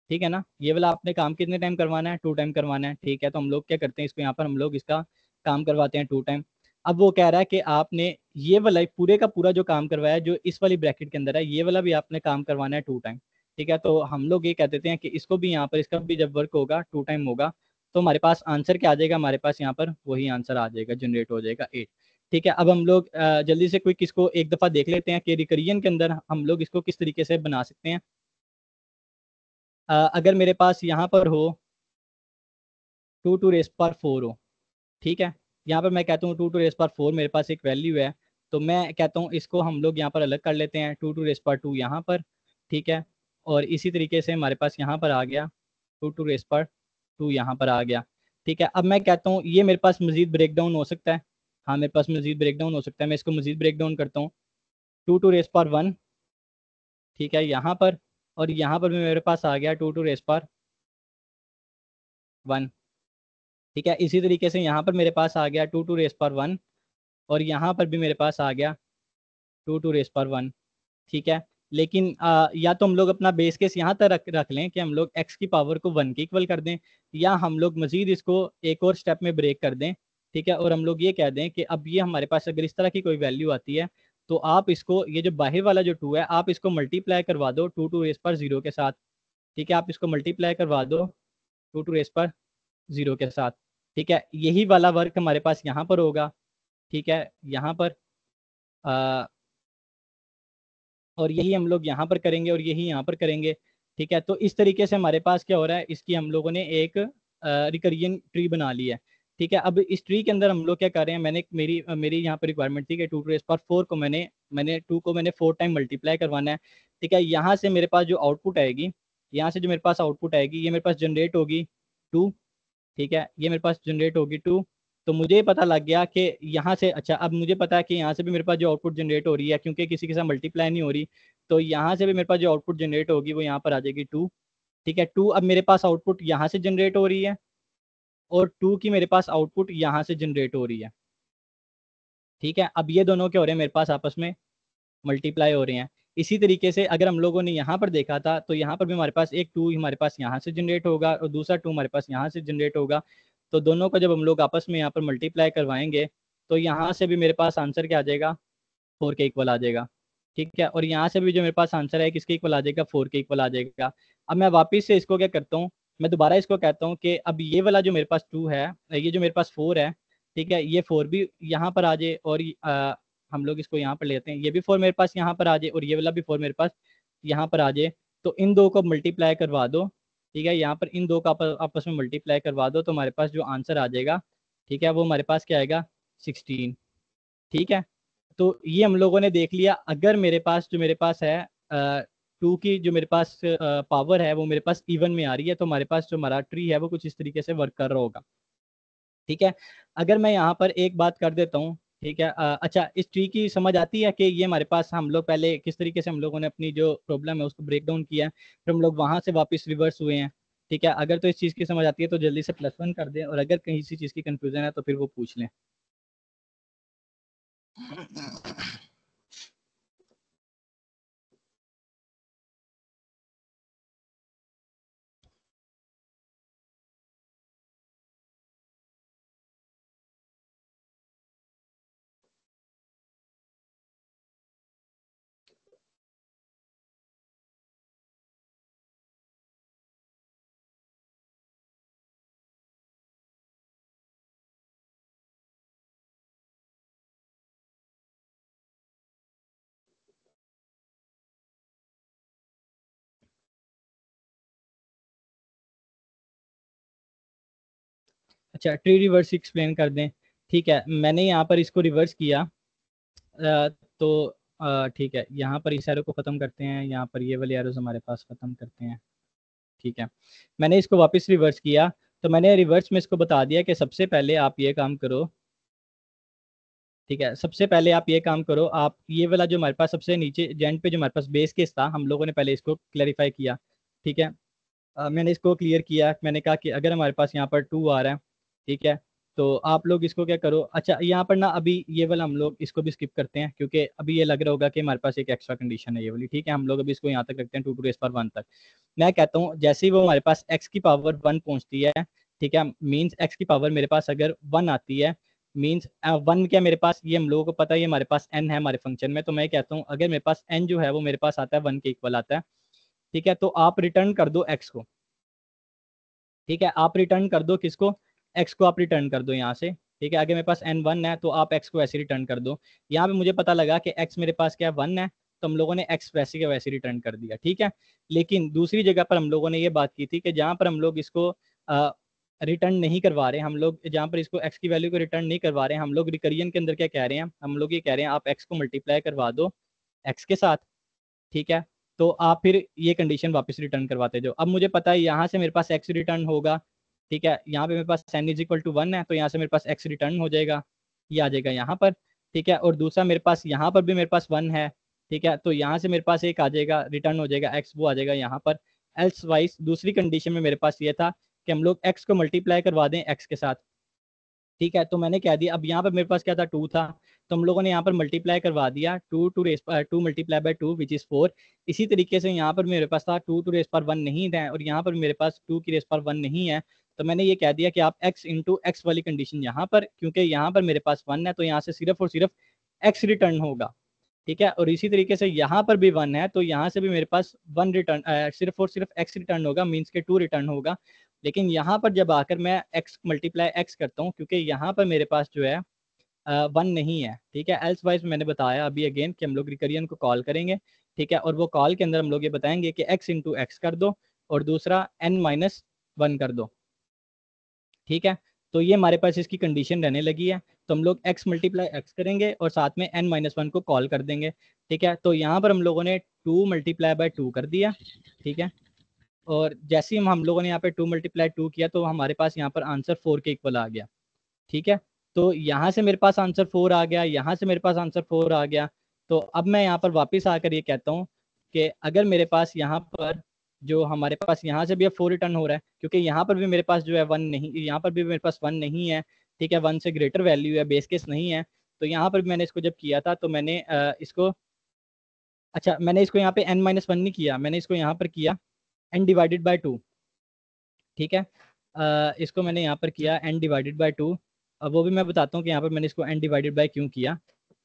ठीक है ना, ये वाला आपने काम कितने टाइम करवाना है? 2 टाइम करवाना है। ठीक है, तो हम लोग क्या करते हैं, इसको यहाँ पर हम लोग इसका काम करवाते हैं 2 टाइम। अब वो कह रहा है कि आपने ये वाला पूरे का पूरा जो काम करवाया है, जो इस वाली ब्रैकेट के अंदर है, ये वाला भी आपने काम करवाना है 2 टाइम। ठीक है, तो हम लोग ये कह देते हैं कि इसको भी यहाँ पर, इसका भी जब वर्क होगा 2 टाइम होगा, तो हमारे पास आंसर क्या आ जाएगा, हमारे पास यहाँ पर वही आंसर आ जाएगा, जनरेट हो जाएगा 8। ठीक है, अब हम लोग जल्दी से क्विक इसको एक दफ़ा देख लेते हैं कि रिकरियन के अंदर हम लोग इसको किस तरीके से बना सकते हैं। अगर मेरे पास यहाँ पर हो 2 to raise power 4 हो। ठीक है, यहाँ पर मैं कहता हूँ 2 to raise power 4 मेरे पास एक वैल्यू है, तो मैं कहता हूँ इसको हम लोग यहाँ पर अलग कर लेते हैं, 2 to raise power 2 यहाँ पर। ठीक है, और इसी तरीके से हमारे पास यहाँ पर आ गया 2 to raise power 2 यहाँ पर आ गया। ठीक है, अब मैं कहता हूँ ये मेरे पास मजीद ब्रेक डाउन हो सकता है। हाँ, मेरे पास मजीद ब्रेक डाउन हो सकता है, मैं इसको मजीद ब्रेक डाउन करता हूँ। 2 to raise power 1, ठीक है, यहाँ पर, और यहाँ पर भी मेरे पास आ गया 2 to raise power 1। ठीक है, इसी तरीके से यहाँ पर मेरे पास आ गया 2 to raise power 1, और यहाँ पर भी मेरे पास आ गया 2 to raise power 1। ठीक है, लेकिन या तो हम लोग अपना बेस केस यहाँ तक रख लें कि हम लोग एक्स की पावर को 1 के इक्वल कर दें, या हम लोग मजीद इसको एक और स्टेप में ब्रेक कर दें। ठीक है, और हम लोग ये कह दें कि अब ये हमारे पास अगर इस तरह की कोई वैल्यू आती है तो आप इसको, ये जो बाहर वाला जो 2 है, आप इसको मल्टीप्लाई करवा दो 2 to raise power 0 के साथ। ठीक है, आप इसको मल्टीप्लाई करवा दो 2 to raise power 0 के साथ। ठीक है, यही वाला वर्क हमारे पास यहाँ पर होगा। ठीक है, यहाँ पर आ, और यही हम लोग यहाँ पर करेंगे और यही यहाँ पर करेंगे। ठीक है, तो इस तरीके से हमारे पास क्या हो रहा है, इसकी हम लोगों ने एक रिकरियन ट्री बना ली है। ठीक है, अब इस ट्री के अंदर हम लोग क्या कर रहे हैं, मैंने मेरी मेरी यहाँ पर रिक्वायरमेंट थी कि 2 to raise power 4 को मैंने 2 को मैंने 4 टाइम मल्टीप्लाई करवाना है। ठीक है, यहाँ से मेरे पास जो आउटपुट आएगी, यहाँ से जो मेरे पास आउटपुट आएगी, ये मेरे पास जनरेट होगी 2। ठीक है, ये मेरे पास जनरेट होगी 2। तो मुझे ये पता लग गया कि यहाँ से, अच्छा, अब मुझे पता है कि यहाँ से भी मेरे पास जो आउटपुट जनरेट हो रही है, क्योंकि किसी के साथ मल्टीप्लाई नहीं हो रही, तो यहाँ से भी मेरे पास जो आउटपुट जनरेट होगी वो यहाँ पर आ जाएगी 2। ठीक है, 2 अब मेरे पास आउटपुट यहाँ से जनरेट हो रही है, और 2 की मेरे पास आउटपुट यहाँ से जनरेट हो रही है। ठीक है, अब ये दोनों क्या हो रहे हैं, मेरे पास आपस में मल्टीप्लाई हो रहे हैं। इसी तरीके से अगर हम लोगों ने यहाँ पर देखा था तो यहाँ पर भी हमारे पास एक 2 हमारे पास यहाँ से जनरेट होगा और दूसरा 2 हमारे पास यहाँ से जनरेट होगा। तो दोनों का जब हम लोग आपस में यहाँ पर मल्टीप्लाई करवाएंगे तो यहाँ से भी मेरे पास आंसर क्या आ जाएगा, 4 के इक्वल आ जाएगा। ठीक है, और यहाँ से भी जो मेरे पास आंसर है किसके इक्वल आ जाएगा, 4 के इक्वल आ जाएगा। अब मैं वापिस से इसको क्या करता हूँ, मैं दोबारा इसको कहता हूँ कि अब ये वाला जो मेरे पास 2 है, ये जो मेरे पास 4 है, ठीक है, ये 4 भी यहाँ पर आ जाए, और हम लोग इसको यहाँ पर लेते हैं, ये भी 4 मेरे पास यहाँ पर आ जाए, और ये वाला भी 4 मेरे पास यहाँ पर आ जाए। तो इन दो को मल्टीप्लाई करवा दो। ठीक है, यहाँ पर इन दो का आपस में मल्टीप्लाई करवा दो, तो हमारे पास जो आंसर आ जाएगा, ठीक है, वो हमारे पास क्या आएगा, 16। ठीक है, तो ये हम लोगों ने देख लिया। अगर मेरे पास जो मेरे पास है 2 की जो मेरे पास पावर है वो मेरे पास इवन में आ रही है, तो हमारे पास जो हमारा ट्री है वो कुछ इस तरीके से वर्क कर रहा होगा। ठीक है, अगर मैं यहाँ पर एक बात कर देता हूँ, ठीक है, अच्छा, इस ट्री की समझ आती है कि ये हमारे पास, हम लोग पहले किस तरीके से हम लोगों ने अपनी जो प्रॉब्लम है उसको ब्रेक डाउन किया है, फिर हम लोग वहां से वापस रिवर्स हुए हैं। ठीक है, अगर तो इस चीज़ की समझ आती है तो जल्दी से +1 कर दें, और अगर कहीं सी चीज़ की कंफ्यूजन है तो फिर वो पूछ लें। अच्छा ट्री रिवर्स एक्सप्लेन कर दें, ठीक है। मैंने यहाँ पर इसको रिवर्स किया, तो ठीक है, यहाँ पर इस एरो को ख़त्म करते हैं, यहाँ पर ये वाले एरोज हमारे पास ख़त्म करते हैं, ठीक है। मैंने इसको वापस रिवर्स किया, तो मैंने रिवर्स में इसको बता दिया कि सबसे पहले आप ये काम करो, ठीक है। सबसे पहले आप ये काम करो, आप ये वाला जो हमारे पास सबसे नीचे जेंड पे जो हमारे पास बेस केस था, हम लोगों ने पहले इसको क्लैरिफाई किया, ठीक है। मैंने इसको क्लियर किया, मैंने कहा कि अगर हमारे पास यहाँ पर 2 आ रहा है, ठीक है, तो आप लोग इसको क्या करो, अच्छा यहाँ पर ना अभी ये वाला हम लोग इसको भी स्किप करते हैं, क्योंकि अभी ये लग रहा होगा कि हमारे पास एक एक्स्ट्रा कंडीशन है ये वाली, ठीक है। हम लोग अभी इसको यहाँ तक रखते हैं 2 टू रेस पावर 1 तक। मैं कहता हूँ जैसे ही वो हमारे पास एक्स की पावर 1 पहुंचती है, ठीक है, मीन्स एक्स की पावर मेरे पास अगर 1 आती है, मीन्स 1 क्या मेरे पास, ये हम लोगों को पता है ये हमारे पास n है हमारे फंक्शन में, तो मैं कहता हूँ अगर मेरे पास n जो है वो मेरे पास आता है 1 के इक्वल आता है, ठीक है, तो आप रिटर्न कर दो x को, ठीक है। आप रिटर्न कर दो किसको, x को आप रिटर्न कर दो यहाँ से, ठीक है। अगर मेरे पास n 1 है तो आप x को ऐसे रिटर्न कर दो। यहाँ पे मुझे पता लगा कि x मेरे पास क्या 1 है, तो हम लोगों ने x वैसे के वैसे रिटर्न कर दिया, ठीक है। लेकिन दूसरी जगह पर हम लोगों ने ये बात की थी कि जहाँ पर हम लोग इसको रिटर्न नहीं करवा रहे, हम लोग जहाँ पर इसको x की वैल्यू को रिटर्न नहीं करवा रहे, हम लोग रिकरियन के अंदर क्या कह रहे हैं, हम लोग ये कह रहे हैं आप x को मल्टीप्लाई करवा दो x के साथ, ठीक है। तो आप फिर ये कंडीशन वापस रिटर्न करवाते जाओ। अब मुझे पता है यहाँ से मेरे पास x रिटर्न होगा, ठीक है। यहाँ पे मेरे पास n इज इक्वल टू 1 है, तो यहाँ से मेरे पास x रिटर्न हो जाएगा, ये आ जाएगा यहाँ पर, ठीक है। और दूसरा मेरे पास यहाँ पर भी मेरे पास 1 है, ठीक है, तो यहाँ से मेरे पास एक आ जाएगा, रिटर्न हो जाएगा x, वो आ जाएगा यहाँ पर। एल्स वाइज दूसरी कंडीशन में मेरे पास ये था कि हम लोग x को मल्टीप्लाई करवा दें x के साथ, ठीक है। तो मैंने कह दिया, अब यहाँ पर मेरे पास क्या था 2 था, तो हम लोगों ने यहाँ पर मल्टीप्लाई करवा दिया, 2 मल्टीप्लाई बाय 2 विच इज़ 4। इसी तरीके से यहाँ पर मेरे पास था 2 टू रेस पर 1 नहीं है, और यहाँ पर मेरे पास 2 की रेस पर 1 नहीं है, तो मैंने ये कह दिया कि आप x इंटू एक्स वाली कंडीशन यहाँ पर, क्योंकि यहाँ पर मेरे पास 1 है तो यहाँ से सिर्फ और सिर्फ x रिटर्न होगा, ठीक है। और इसी तरीके से यहाँ पर भी 1 है, तो यहाँ से भी मेरे पास 1 रिटर्न, सिर्फ और सिर्फ x रिटर्न होगा, मीन्स के 2 रिटर्न होगा। लेकिन यहाँ पर जब आकर मैं x मल्टीप्लाई x करता हूँ, क्योंकि यहाँ पर मेरे पास जो है 1 नहीं है, ठीक है। एल्स वाइज मैंने बताया अभी अगेन कि हम लोग रिकरियन को कॉल करेंगे, ठीक है, और वो कॉल के अंदर हम लोग ये बताएंगे कि x इंटू एक्स कर दो और दूसरा n-1 कर दो, ठीक है। तो ये हमारे पास इसकी कंडीशन रहने लगी है, तो हम लोग x मल्टीप्लाई एक्स करेंगे और साथ में n-1 को कॉल कर देंगे, ठीक है। तो यहाँ पर हम लोगों ने 2 मल्टीप्लाई बाय 2 कर दिया, ठीक है। और जैसे ही हम लोगों ने यहाँ पे 2 मल्टीप्लाई 2 किया, तो हमारे पास यहाँ पर आंसर 4 के इक्वल आ गया, ठीक है। तो यहाँ से मेरे पास आंसर 4 आ गया, यहाँ से मेरे पास आंसर 4 आ गया। तो अब मैं यहाँ पर वापस आकर ये कहता हूँ कि अगर मेरे पास यहाँ पर जो हमारे पास यहाँ से भी अब 4 रिटर्न हो रहा है, क्योंकि यहाँ पर भी मेरे पास जो है 1 नहीं, यहाँ पर भी मेरे पास 1 नहीं है, ठीक है, 1 से ग्रेटर वैल्यू है, बेस केस नहीं है। तो यहाँ पर भी मैंने इसको जब किया था, तो मैंने इसको, अच्छा मैंने इसको यहाँ पे n-1 नहीं किया, मैंने इसको यहाँ पर किया n/2, ठीक है। इसको मैंने यहाँ पर किया n/2। अब वो भी मैं बताता हूँ कि यहाँ पर मैंने इसको n/2 क्यों किया,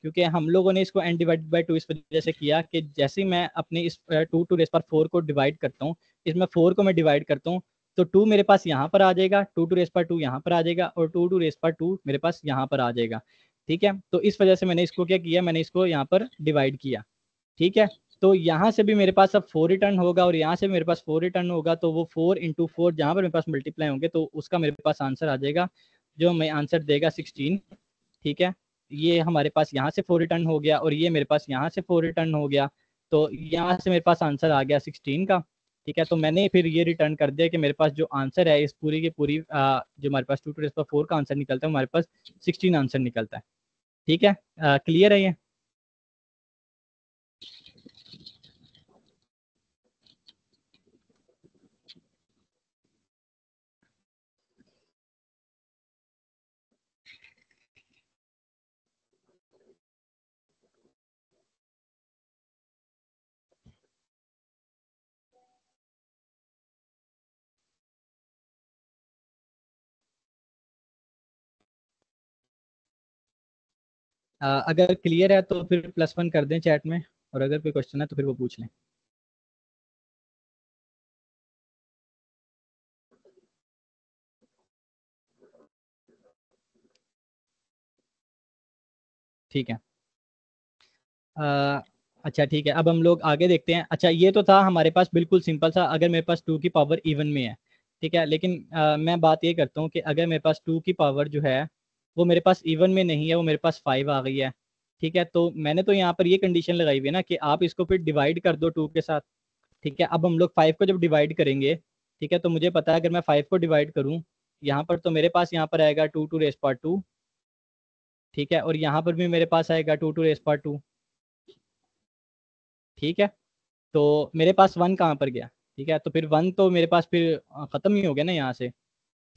क्योंकि हम लोगों ने इसको n/2 इस वजह से किया कि जैसे ही मैं अपने इस 2 टू रेस पर 4 को डिवाइड करता हूँ, इसमें 4 को मैं डिवाइड करता हूँ, तो 2 मेरे पास यहाँ पर आ जाएगा, 2 टू रेस पर 2 यहाँ पर आ जाएगा, और 2 टू रेस पर 2 मेरे पास यहाँ पर आ जाएगा, ठीक है। तो इस वजह से मैंने इसको क्या किया, मैंने इसको यहाँ पर डिवाइड किया, ठीक है। तो यहाँ से भी मेरे पास अब 4 रिटर्न होगा और यहाँ से भी मेरे पास 4 रिटर्न होगा, तो वो 4 इंटू 4 जहाँ पर मेरे पास मल्टीप्लाई होंगे, तो उसका मेरे पास आंसर आ जाएगा, जो हमें आंसर देगा 16, ठीक है। ये हमारे पास यहाँ से 4 रिटर्न हो गया और ये मेरे पास यहाँ से 4 रिटर्न हो गया, तो यहाँ से मेरे पास आंसर आ गया 16 का, ठीक है। तो मैंने फिर ये रिटर्न कर दिया कि मेरे पास जो आंसर है इस पूरी की पूरी जो हमारे पास 2 टू रेज़ पावर 4 का आंसर निकलता है, हमारे पास 16 आंसर निकलता है, ठीक है। क्लियर है ये? अगर क्लियर है तो फिर +1 कर दें चैट में, और अगर कोई क्वेश्चन है तो फिर वो पूछ लें। ठीक है। अच्छा ठीक है, अब हम लोग आगे देखते हैं। अच्छा ये तो था हमारे पास बिल्कुल सिंपल सा, अगर मेरे पास 2 की पावर इवन में है, ठीक है। लेकिन मैं बात ये करता हूँ कि अगर मेरे पास 2 की पावर जो है वो मेरे पास इवन में नहीं है, वो मेरे पास 5 आ गई है। ठीक है, तो मैंने तो यहाँ पर ये कंडीशन लगाई हुई है ना कि आप इसको फिर डिवाइड कर दो 2 के साथ। ठीक है, अब हम लोग 5 को जब डिवाइड करेंगे, ठीक है, तो मुझे पता है अगर मैं 5 को डिवाइड करूँ यहाँ पर, तो मेरे पास यहाँ पर आएगा 2 टू रेस पावर 2। ठीक है, और यहाँ पर भी मेरे पास आएगा 2 टू रेस पावर 2। ठीक है, तो मेरे पास 1 कहाँ पर गया? ठीक है, तो फिर 1 तो मेरे पास फिर ख़त्म ही हो गया ना यहाँ से।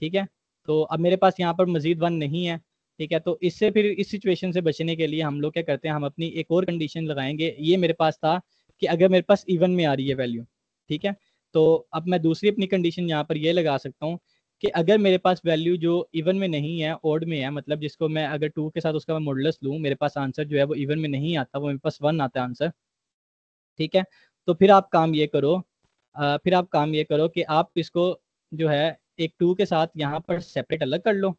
ठीक है, तो अब मेरे पास यहाँ पर मजीद 1 नहीं है। ठीक है, तो इससे फिर इस सिचुएशन से बचने के लिए हम लोग क्या करते हैं, हम अपनी एक और कंडीशन लगाएंगे। ये मेरे पास था कि अगर मेरे पास इवन में आ रही है वैल्यू। ठीक है, तो अब मैं दूसरी अपनी कंडीशन यहाँ पर ये लगा सकता हूँ कि अगर मेरे पास वैल्यू जो इवन में नहीं है, ओड में है, मतलब जिसको मैं अगर 2 के साथ उसका मैं मॉडुलस लूँ, मेरे पास आंसर जो है वो इवन में नहीं आता, वो मेरे पास 1 आता है आंसर। ठीक है, तो फिर आप काम ये करो, फिर आप काम ये करो कि आप इसको जो है एक 2 के साथ यहाँ पर सेपरेट अलग कर लो।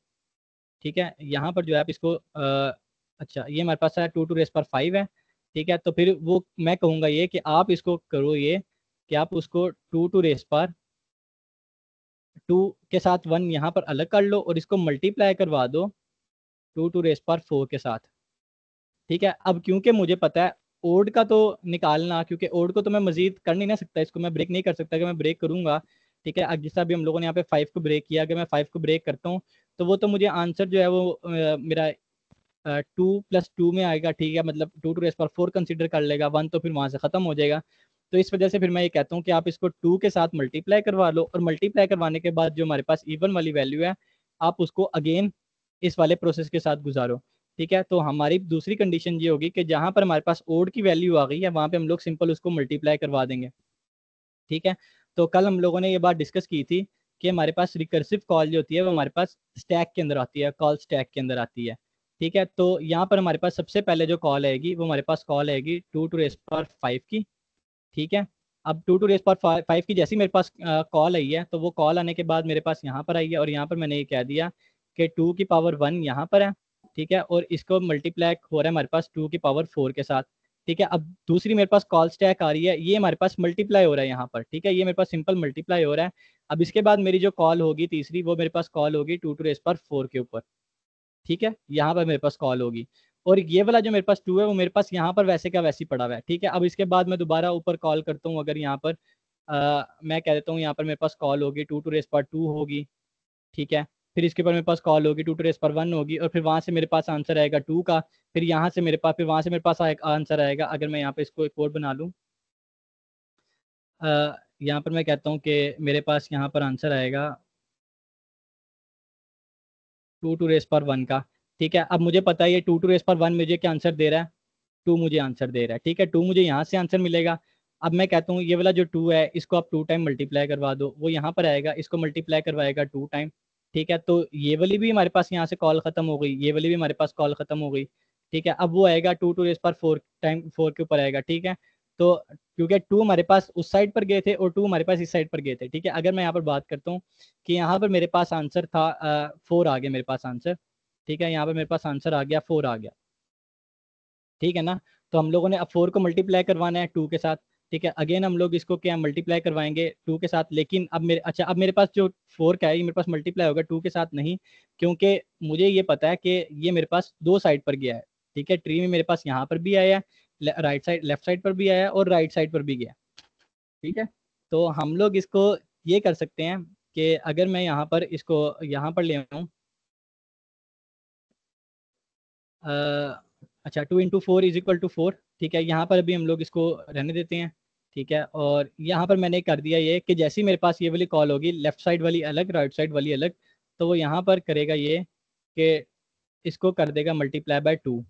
ठीक है, यहाँ पर जो है आप इसको अच्छा, ये हमारे पास है 2 टू रेस पावर 5 है। ठीक है, तो फिर वो मैं कहूँगा ये कि आप इसको करो ये कि आप उसको 2 टू रेस पावर 2 के साथ 1 यहाँ पर अलग कर लो और इसको मल्टीप्लाई करवा दो 2 टू रेस पावर 4 के साथ। ठीक है, अब क्योंकि मुझे पता है ओड का तो निकालना, क्योंकि ओड को तो मैं मजीद कर नहीं ना सकता, इसको मैं ब्रेक नहीं कर सकता। अगर मैं ब्रेक करूंगा, ठीक है, अब जैसा अभी हम लोगों ने यहाँ पे 5 को ब्रेक किया, अगर मैं 5 को ब्रेक करता हूँ तो वो तो मुझे आंसर जो है वो मेरा 2 + 2 में आएगा। ठीक है, मतलब 2 टू रेस पावर 4 कंसिडर कर लेगा, 1 तो फिर वहां से खत्म हो जाएगा। तो इस वजह से फिर मैं ये कहता हूँ कि आप इसको 2 के साथ मल्टीप्लाई करवा लो, और मल्टीप्लाई करवाने के बाद जो हमारे पास इवन वाली वैल्यू है, आप उसको अगेन इस वाले प्रोसेस के साथ गुजारो। ठीक है, तो हमारी दूसरी कंडीशन ये होगी कि जहां पर हमारे पास ओड की वैल्यू आ गई है वहां पे हम लोग सिंपल उसको मल्टीप्लाई करवा देंगे। ठीक है, तो कल हम लोगों ने ये बात डिस्कस की थी कि हमारे पास रिकर्सिव कॉल जो होती है वो हमारे पास स्टैक के अंदर आती है, कॉल स्टैक के अंदर आती है। ठीक है, तो यहाँ पर हमारे पास सबसे पहले जो कॉल आएगी वो हमारे पास कॉल आएगी 2 टू रेस पावर 5 की। ठीक है, अब 2 टू रेस पावर 5 की जैसी मेरे पास कॉल आई है, तो वो कॉल आने के बाद मेरे पास यहाँ पर आई है, और यहाँ पर मैंने ये कह दिया कि 2 की पावर 1 यहाँ पर है। ठीक है, और इसको मल्टीप्लाई हो रहा है हमारे पास 2 की पावर 4 के साथ। ठीक है, अब दूसरी मेरे पास कॉल स्टैक आ रही है, ये हमारे पास मल्टीप्लाई हो रहा है यहाँ पर। ठीक है, ये मेरे पास सिंपल मल्टीप्लाई हो रहा है। अब इसके बाद मेरी जो कॉल होगी तीसरी, वो मेरे पास कॉल होगी 2 टू रेस पावर 4 के ऊपर। ठीक है, यहाँ पर मेरे पास कॉल होगी, और ये वाला जो मेरे पास 2 है वो मेरे पास यहाँ पर वैसे का वैसे ही पड़ा हुआ है। ठीक है, अब इसके बाद मैं दोबारा ऊपर कॉल करता हूँ, अगर यहाँ पर मैं कह देता हूँ यहाँ पर मेरे पास कॉल होगी 2 टू रेस पावर 2 होगी। ठीक है, फिर इसके ऊपर मेरे पास कॉल होगी 2 टू रेस पावर 1 होगी, और फिर वहाँ से मेरे पास आंसर आएगा 2 का। फिर यहाँ से मेरे पास, फिर वहाँ से मेरे पास आंसर आएगा, अगर मैं यहाँ पे इसको एक और बना लूँ, यहाँ पर मैं कहता हूँ कि मेरे पास यहाँ पर आंसर आएगा 2 टू रेस पावर 1 का। ठीक है, अब मुझे पता है ये 2 टू रेस पावर 1 मुझे क्या आंसर दे रहा है, 2 मुझे आंसर दे रहा है। ठीक है, 2 मुझे यहाँ से आंसर मिलेगा। अब मैं कहता हूँ ये वाला जो 2 है इसको आप 2 टाइम मल्टीप्लाई करवा दो, वो यहाँ पर आएगा, इसको मल्टीप्लाई करवाएगा 2 टाइम। ठीक है, तो ये वाली भी हमारे पास यहाँ से कॉल खत्म हो गई, ये वाली भी हमारे पास कॉल खत्म हो गई। ठीक है, अब वो आएगा 2 टू रेस पावर 4 टाइम 4 के ऊपर आएगा। ठीक है, तो क्योंकि 2 हमारे पास उस साइड पर गए थे और 2 हमारे पास इस साइड पर गए थे। ठीक है, अगर मैं यहाँ पर बात करता हूँ कि यहाँ पर मेरे पास आंसर था 4 आ गया मेरे पास आंसर। ठीक है, यहाँ पर मेरे पास आंसर आ गया 4 आ गया। ठीक है ना, तो हम लोगों ने अब 4 को मल्टीप्लाई करवाना है 2 के साथ। ठीक है, अगेन हम लोग इसको क्या मल्टीप्लाई करवाएंगे 2 के साथ, लेकिन अब मेरे अच्छा, अब मेरे पास जो 4 का है ये मेरे पास मल्टीप्लाई होगा 2 के साथ नहीं, क्योंकि मुझे ये पता है कि ये मेरे पास दो साइड पर गया है। ठीक है, ट्री में मेरे पास यहाँ पर भी आया है, राइट साइड लेफ्ट साइड पर भी आया है, और राइट साइड पर भी गया। ठीक है, तो हम लोग इसको ये कर सकते हैं कि अगर मैं यहाँ पर इसको यहाँ पर ले आऊँ, अच्छा, 2 × 4 = 4। ठीक है, यहाँ पर अभी हम लोग इसको रहने देते हैं। ठीक है, और यहाँ पर मैंने कर दिया ये कि जैसे ही मेरे पास ये वाली कॉल होगी, लेफ्ट साइड वाली अलग राइट साइड वाली अलग, तो वो यहाँ पर करेगा ये कि इसको कर देगा ×2।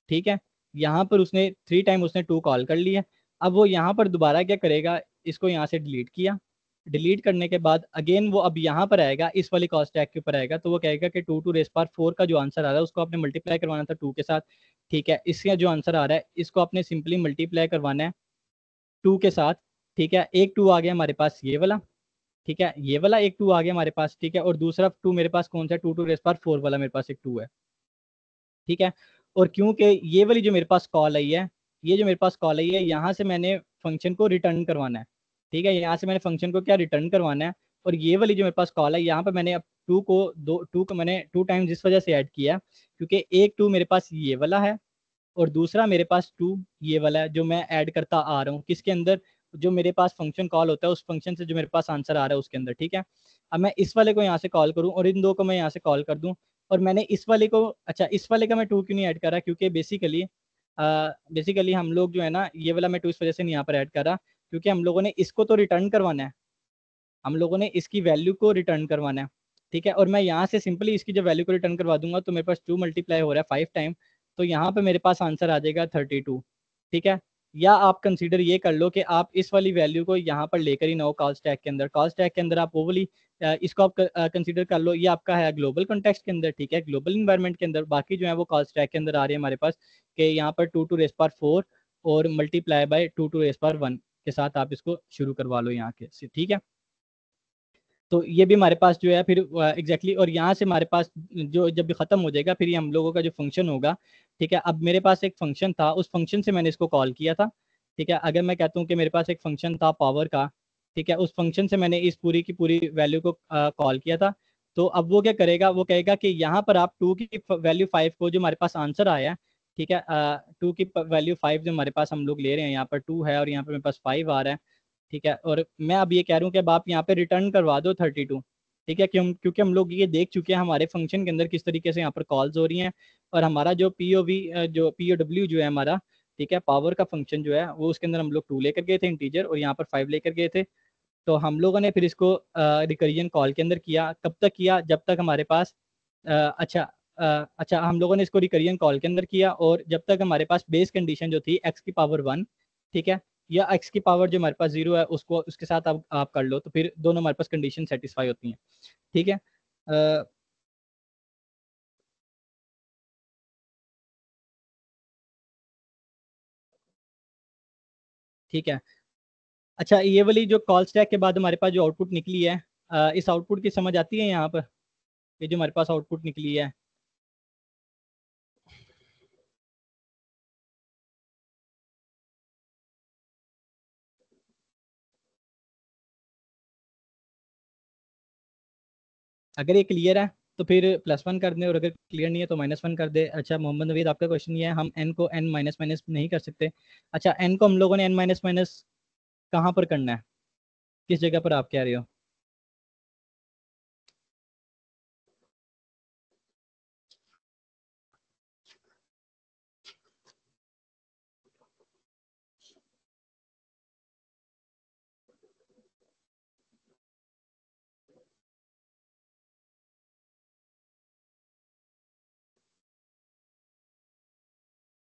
ठीक है, यहाँ पर उसने 3 टाइम उसने 2 कॉल कर लिया। अब वो यहाँ पर दोबारा क्या करेगा, इसको यहाँ से डिलीट किया। डिलीट करने के बाद अगेन वो अब यहाँ पर आएगा, इस वाली कॉल स्टैक के ऊपर आएगा, तो वो कहेगा कि 2 टू रेस पावर 4 का जो आंसर आ रहा है उसको आपने मल्टीप्लाई करवाना था 2 के साथ। ठीक है, इसका जो आंसर आ रहा है इसको आपने सिंपली मल्टीप्लाई करवाना है 2 के साथ। ठीक है, एक 2 आ गया हमारे पास ये वाला। ठीक है, ये वाला एक 2 आ गया हमारे पास। ठीक है, और दूसरा 2 मेरे पास कौन सा है, 2 टू रेस पावर 4 वाला मेरे पास एक 2 है। ठीक है, और क्योंकि ये वाली जो मेरे पास कॉल आई है, ये जो मेरे पास कॉल आई है, यहाँ से मैंने फंक्शन को रिटर्न करवाना है। ठीक है, यहाँ से मैंने फंक्शन को क्या रिटर्न करवाना है, और ये वाली जो मेरे पास कॉल है, यहाँ पर मैंने अब टू को मैंने 2 टाइम्स इस वजह से ऐड किया क्योंकि एक टू मेरे पास ये वाला है और दूसरा मेरे पास टू ये वाला है जो मैं ऐड करता आ रहा हूँ किसके अंदर, जो मेरे पास फंक्शन कॉल होता है उस फंक्शन से जो मेरे पास आंसर आ रहा है उसके अंदर। ठीक है, अब मैं इस वाले को यहाँ से कॉल करूँ और इन दो को मैं यहाँ से कॉल कर दूँ, और मैंने इस वाले को, अच्छा इस वाले का मैं टू क्यों नहीं ऐड कर रहा, क्योंकि बेसिकली हम लोग जो है ना, ये वाला मैं टू इस वजह से नहीं यहाँ पर ऐड कर रहा क्योंकि हम लोगों ने इसको तो रिटर्न करवाना है, हम लोगों ने इसकी वैल्यू को रिटर्न करवाना है। ठीक है, और मैं यहाँ से सिंपली इसकी जब वैल्यू को रिटर्न करवा दूंगा तो मेरे पास 2 मल्टीप्लाई हो रहा है 5 टाइम, तो यहाँ पे मेरे पास आंसर आ जाएगा 32। ठीक है, या आप कंसीडर ये कर लो कि आप इस वाली वैल्यू को यहाँ पर लेकर ही ना हो कॉल स्टैक के अंदर, कॉल स्टैक के अंदर आप वो वाली इसको आप कंसीडर कर लो, ये आपका है ग्लोबल कॉन्टेक्स्ट के अंदर। ठीक है, ग्लोबल इन्वायरमेंट के अंदर बाकी जो है वो कॉल स्टैक के अंदर आ रही है हमारे पास कि यहाँ पर 2 टू रेस पावर 4 और multiply by 2 to raise power 1 के साथ आप इसको शुरू करवा लो यहाँ के से। ठीक है, तो ये भी हमारे पास जो है फिर एग्जैक्टली और यहाँ से हमारे पास जो जब भी ख़त्म हो जाएगा फिर ये हम लोगों का जो फंक्शन होगा। ठीक है, अब मेरे पास एक फंक्शन था, उस फंक्शन से मैंने इसको कॉल किया था। ठीक है, अगर मैं कहता हूँ कि मेरे पास एक फंक्शन था पावर का, ठीक है, उस फंक्शन से मैंने इस पूरी की पूरी वैल्यू को कॉल किया था, तो अब वो क्या करेगा, वो कहेगा कि यहाँ पर आप टू की वैल्यू 5 को जो हमारे पास आंसर आया है, ठीक है, टू की वैल्यू 5 जो हमारे पास हम लोग ले रहे हैं, यहाँ पर 2 है और यहाँ पर मेरे पास 5 आ रहा है। ठीक है, और मैं अब ये कह रहा हूँ कि अब आप यहाँ पे रिटर्न करवा दो 32। ठीक है, क्योंकि हम लोग ये देख चुके हैं हमारे फंक्शन के अंदर किस तरीके से यहाँ पर कॉल्स हो रही हैं, और हमारा जो पीओडब्ल्यू जो है हमारा, ठीक है, पावर का फंक्शन जो है वो उसके अंदर हम लोग 2 लेकर गए थे इंटीजर और यहाँ पर 5 लेकर गए थे। तो हम लोगों ने फिर इसको रिकरियन कॉल के अंदर किया, कब तक किया, जब तक हमारे पास अच्छा अच्छा हम लोगों ने इसको रिकरियन कॉल के अंदर किया और जब तक हमारे पास बेस कंडीशन जो थी x⁻1, ठीक है, या x⁻ जो हमारे पास 0 है उसको उसके साथ आप कर लो, तो फिर दोनों हमारे पास कंडीशन सेटिस्फाई होती हैं। ठीक है, अ, ठीक है, अच्छा ये वाली जो कॉल स्टैक के बाद हमारे पास जो आउटपुट निकली है, इस आउटपुट की समझ आती है यहाँ पर, ये जो हमारे पास आउटपुट निकली है। अगर ये क्लियर है तो फिर +1 कर दे, और अगर क्लियर नहीं है तो -1 कर दे। अच्छा मोहम्मद नवीद, आपका क्वेश्चन ये है, हम n को n माइनस माइनस नहीं कर सकते। अच्छा n को हम लोगों ने n माइनस माइनस कहाँ पर करना है, किस जगह पर आप कह रहे हो?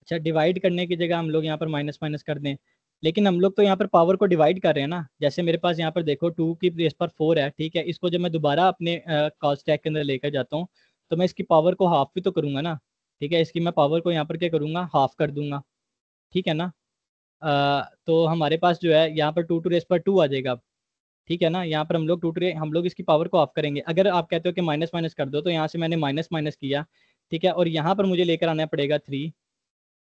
अच्छा, डिवाइड करने की जगह हम लोग यहाँ पर माइनस माइनस कर दें, लेकिन हम लोग तो यहाँ पर पावर को डिवाइड कर रहे हैं ना। जैसे मेरे पास यहाँ पर देखो 2 की रेस पर 4 है, ठीक है, इसको जब मैं दोबारा अपने कॉल स्टैक के अंदर लेकर जाता हूँ तो मैं इसकी पावर को हाफ भी तो करूंगा ना। ठीक है, इसकी मैं पावर को यहाँ पर क्या करूंगा, हाफ कर दूंगा। ठीक है ना, तो हमारे पास जो है यहाँ पर 2 टू रेस पर 2 आ जाएगा। ठीक है ना, यहाँ पर हम लोग इसकी पावर को ऑफ करेंगे। अगर आप कहते हो कि माइनस माइनस कर दो, तो यहाँ से मैंने माइनस माइनस किया, ठीक है, और यहाँ पर मुझे लेकर आना पड़ेगा 3।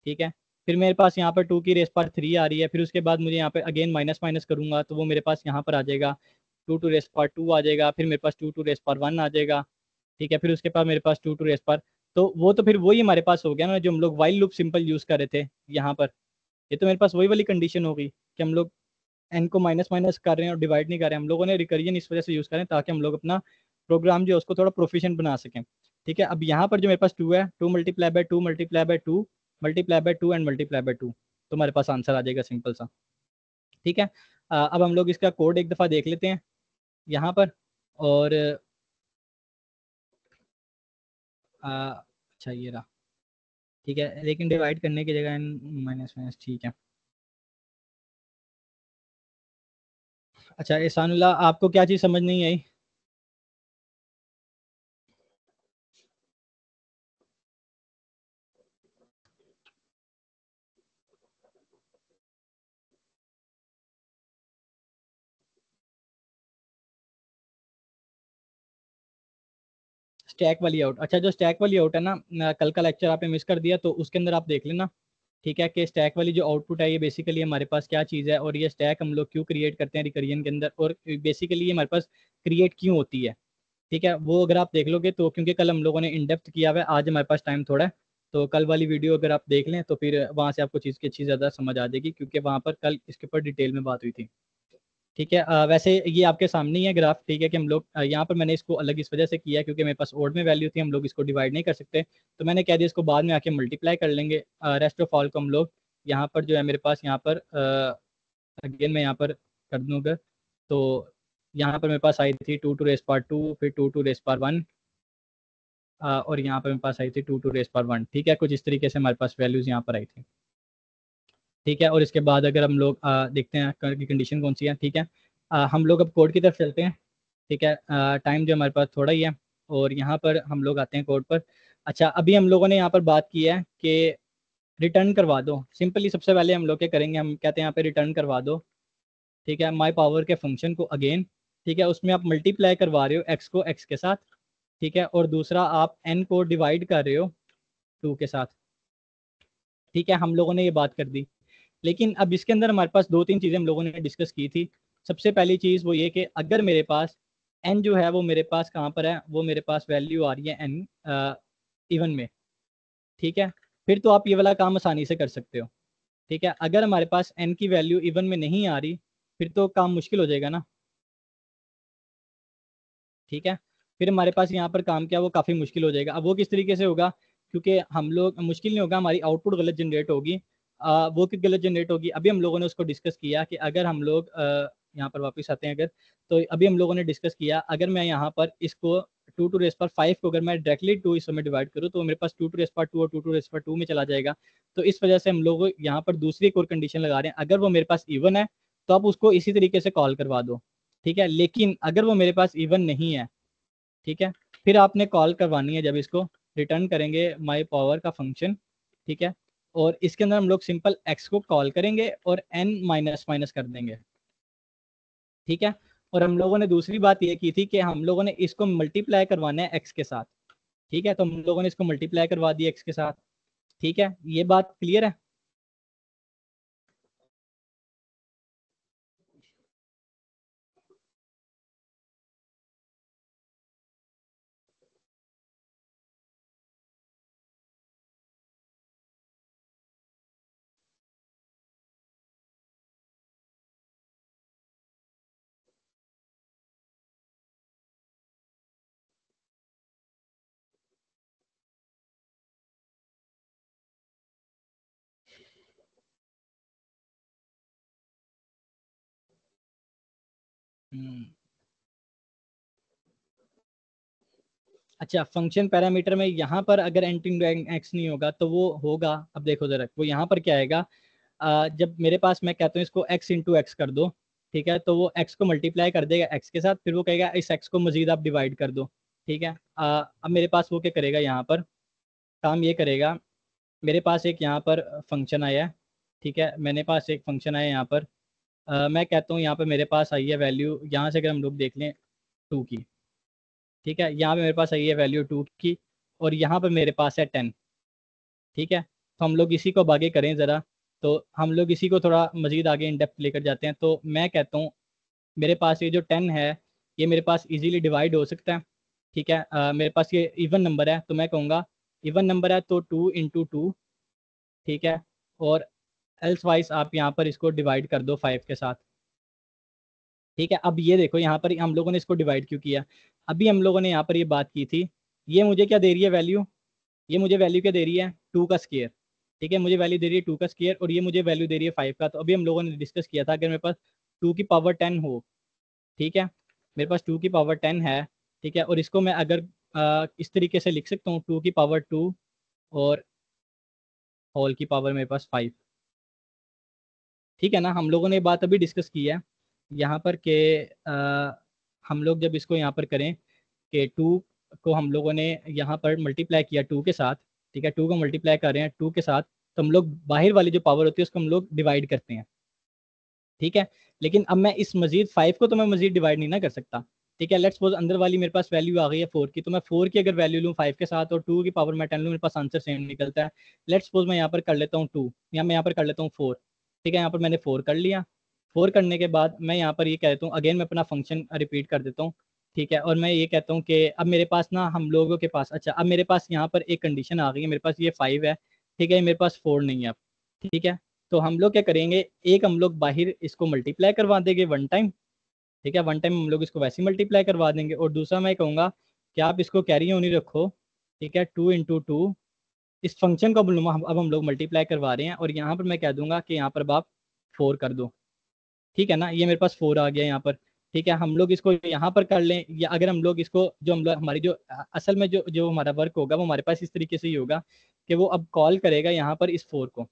ठीक है, फिर मेरे पास यहाँ पर 2 की रेस पर 3 आ रही है, फिर उसके बाद मुझे यहाँ पर अगेन माइनस माइनस करूंगा तो वो मेरे पास यहाँ पर आ जाएगा 2 टू रेस पर 2 आ जाएगा, फिर मेरे पास 2 टू रेस पर 1 आ जाएगा। ठीक है, फिर उसके बाद मेरे पास 2 टू रेस पर, तो वो तो फिर वही हमारे पास हो गया ना जो हम लोग वाइल लूप सिंपल यूज कर रहे थे यहाँ पर। ये तो मेरे पास वही वाली कंडीशन होगी कि हम लोग एन को माइनस माइनस कर रहे हैं और डिवाइड नहीं कर रहे हैं। हम लोगों ने रिकरियन इस वजह से यूज़ करें ताकि हम लोग अपना प्रोग्राम जो है उसको थोड़ा प्रोफिशिएंट बना सकें। ठीक है, अब यहाँ पर जो मेरे पास 2 है, 2 multiply by 2 multiply by 2 and multiply by 2, तो हमारे पास आंसर आ जाएगा सिंपल सा। ठीक है, अब हम लोग इसका कोड एक दफ़ा देख लेते हैं यहाँ पर, और अच्छा ये रहा। ठीक है, लेकिन डिवाइड करने की जगह माइनस माइनस, ठीक है। अच्छा एहसानुल्लाह, आपको क्या चीज़ समझ नहीं आई? स्टैक वाली आउट, अच्छा जो स्टैक वाली आउट है ना, कल का लेक्चर आपने मिस कर दिया तो उसके अंदर आप देख लेना। ठीक है, कि स्टैक वाली जो आउटपुट है ये बेसिकली हमारे पास क्या चीज़ है, और ये स्टैक हम लोग क्यों क्रिएट करते हैं रिकरियन के अंदर, और बेसिकली ये हमारे पास क्रिएट क्यों होती है। ठीक है, वो अगर आप देख लोगे तो, क्योंकि कल हम लोगों ने इन डेप्थ किया हुआ है, आज हमारे पास टाइम थोड़ा है, तो कल वाली वीडियो अगर आप देख लें तो फिर वहाँ से आपको चीज़ की अच्छी ज़्यादा समझ आ जाएगी, क्योंकि वहाँ पर कल इसके ऊपर डिटेल में बात हुई थी। ठीक है, वैसे ये आपके सामने ही है ग्राफ। ठीक है, कि हम लोग यहाँ पर मैंने इसको अलग इस वजह से किया क्योंकि मेरे पास ओड में वैल्यू थी, हम लोग इसको डिवाइड नहीं कर सकते, तो मैंने कह दिया इसको बाद में आके मल्टीप्लाई कर लेंगे। रेस्ट ऑफ ऑल को हम लोग यहाँ पर जो है मेरे पास यहाँ पर अगेन मैं यहाँ पर कर दूंगा, तो यहाँ पर मेरे पास आई थी 2 टू रेस पावर 2, फिर 2 टू रेस पावर 1, और यहाँ पर मेरे पास आई थी 2 टू रेस पावर 1। ठीक है, कुछ इस तरीके से हमारे पास वैल्यूज़ यहाँ पर आई थी। ठीक है, और इसके बाद अगर हम लोग देखते हैं की कंडीशन कौन सी है। ठीक है, हम लोग अब कोड की तरफ चलते हैं। ठीक है, टाइम जो हमारे पास थोड़ा ही है, और यहाँ पर हम लोग आते हैं कोड पर। अच्छा, अभी हम लोगों ने यहाँ पर बात की है कि रिटर्न करवा दो। सिंपली सबसे पहले हम लोग क्या करेंगे, हम कहते हैं यहाँ पे रिटर्न करवा दो। ठीक है, माई पावर के फंक्शन को अगेन, ठीक है, उसमें आप मल्टीप्लाई करवा रहे हो एक्स को एक्स के साथ। ठीक है, और दूसरा आप एन को डिवाइड कर रहे हो 2 के साथ। ठीक है, हम लोगों ने ये बात कर दी, लेकिन अब इसके अंदर हमारे पास दो तीन चीज़ें हम लोगों ने डिस्कस की थी। सबसे पहली चीज़ वो ये कि अगर मेरे पास एन जो है वो मेरे पास कहाँ पर है, वो मेरे पास वैल्यू आ रही है एन इवन में। ठीक है, फिर तो आप ये वाला काम आसानी से कर सकते हो। ठीक है, अगर हमारे पास एन की वैल्यू इवन में नहीं आ रही, फिर तो काम मुश्किल हो जाएगा ना। ठीक है, फिर हमारे पास यहाँ पर काम किया वो काफ़ी मुश्किल हो जाएगा। अब वो किस तरीके से होगा, क्योंकि हम लोग मुश्किल नहीं होगा, हमारी आउटपुट गलत जनरेट होगी। वो क्यों गलत जनरेट होगी, अभी हम लोगों ने उसको डिस्कस किया कि अगर हम लोग यहाँ पर वापस आते हैं अगर, तो अभी हम लोगों ने डिस्कस किया अगर मैं यहाँ पर इसको 2 टू रेस पावर 5 को अगर मैं डायरेक्टली 2 हिस्सों में डिवाइड करूँ तो मेरे पास 2 टू रेस पावर 2 और 2 टू रेस पावर 2 में चला जाएगा। तो इस वजह से हम लोग यहाँ पर दूसरी एक और कंडीशन लगा रहे हैं, अगर वो मेरे पास इवन है तो आप उसको इसी तरीके से कॉल करवा दो। ठीक है, लेकिन अगर वो मेरे पास इवन नहीं है, ठीक है, फिर आपने कॉल करवानी है जब इसको रिटर्न करेंगे माई पावर का फंक्शन। ठीक है, और इसके अंदर हम लोग सिंपल एक्स को कॉल करेंगे और एन माइनस माइनस कर देंगे। ठीक है, और हम लोगों ने दूसरी बात ये की थी कि हम लोगों ने इसको मल्टीप्लाई करवाना है एक्स के साथ। ठीक है, तो हम लोगों ने इसको मल्टीप्लाई करवा दिया एक्स के साथ। ठीक है, ये बात क्लियर है। हम्म, अच्छा, फंक्शन पैरामीटर में यहाँ पर अगर एंटी एक्स नहीं होगा तो वो होगा, अब देखो जरा वो यहाँ पर क्या आएगा। जब मेरे पास मैं कहता हूँ इसको x इंटू एक्स कर दो, ठीक है, तो वो x को मल्टीप्लाई कर देगा x के साथ, फिर वो कहेगा इस x को मजीद आप डिवाइड कर दो। ठीक है, अब मेरे पास वो क्या करेगा, यहाँ पर काम ये करेगा, मेरे पास एक यहाँ पर फंक्शन आया है। ठीक है, मैंने पास एक फंक्शन आया यहाँ पर, मैं कहता हूँ यहाँ पर मेरे पास आई है वैल्यू, यहाँ से अगर हम लोग देख लें 2 की। ठीक है, यहाँ पे मेरे पास आई है वैल्यू 2 की, और यहाँ पर मेरे पास है 10। ठीक है, तो हम लोग इसी को अब आगे करें ज़रा, तो हम लोग इसी को थोड़ा मजीद आगे इन डेप्थ लेकर जाते हैं। तो मैं कहता हूँ मेरे पास ये जो 10 है ये मेरे पास इजीली डिवाइड हो सकता है। ठीक है, मेरे पास ये इवन नंबर है तो मैं कहूँगा इवन नंबर है तो 2 इंटू 2। ठीक है, और एल्स वाइज आप यहाँ पर इसको डिवाइड कर दो 5 के साथ। ठीक है, अब ये देखो यहाँ पर हम लोगों ने इसको डिवाइड क्यों किया, अभी हम लोगों ने यहाँ पर ये बात की थी, ये मुझे क्या दे रही है वैल्यू, ये मुझे वैल्यू क्या दे रही है 2 का स्केयर। ठीक है, मुझे वैल्यू दे रही है 2 का स्केयर, और ये मुझे वैल्यू दे रही है 5 का। तो अभी हम लोगों ने डिस्कस किया था अगर मेरे पास 2 की पावर 10 हो, ठीक है, मेरे पास 2 की पावर 10 है। ठीक है, और इसको मैं अगर इस तरीके से लिख सकता हूँ 2 की पावर 2 और होल की पावर मेरे पास 5। ठीक है ना, हम लोगों ने ये बात अभी डिस्कस की है यहाँ पर कि हम लोग जब इसको यहाँ पर करें कि 2 को हम लोगों ने यहाँ पर मल्टीप्लाई किया 2 के साथ। ठीक है, 2 को मल्टीप्लाई कर रहे हैं 2 के साथ, तो हम लोग बाहर वाली जो पावर होती है उसको हम लोग डिवाइड करते हैं। ठीक है, लेकिन अब मैं इस मजीद 5 को तो मैं मजीद डिवाइड नहीं ना कर सकता। ठीक है। लेट्स सपोज अंदर वाली मेरे पास वैल्यू आ गई है 4 की, तो मैं 4 की अगर वैल्यू लूँ 5 के साथ और 2 की पावर मैं 10 लूँ, मेरे पास आंसर सेम निकलता है। लेट्स सपोज मैं यहाँ पर कर लेता हूँ 2, या मैं यहाँ पर कर लेता हूँ 4। ठीक है, यहाँ पर मैंने 4 कर लिया। 4 करने के बाद मैं यहाँ पर ये कह देता हूँ, अगेन मैं अपना फंक्शन रिपीट कर देता हूँ। ठीक है, और मैं ये कहता हूँ कि अब मेरे पास ना, हम लोगों के पास, अच्छा अब मेरे पास यहाँ पर एक कंडीशन आ गई है, मेरे पास ये 5 है। ठीक है, मेरे पास 4 नहीं है अब। ठीक है, तो हम लोग क्या करेंगे, एक हम लोग बाहर इसको मल्टीप्लाई करवा देंगे 1 टाइम। ठीक है, 1 टाइम हम लोग इसको वैसे ही मल्टीप्लाई करवा देंगे, और दूसरा मैं कहूँगा कि आप इसको कैरी ऑन ही रखो। ठीक है, 2 × 2, इस फंक्शन को अब हम लोग मल्टीप्लाई करवा रहे हैं, और यहाँ पर मैं कह दूंगा कि यहाँ पर अब आप 4 कर दो। ठीक है ना, ये मेरे पास 4 आ गया यहाँ पर। ठीक है, हम लोग इसको यहाँ पर कर लें, या अगर हम लोग इसको, जो हम लोग हमारी जो असल में जो जो हमारा वर्क होगा वो हमारे पास इस तरीके से ही होगा कि वो अब कॉल करेगा यहाँ पर इस 4 को।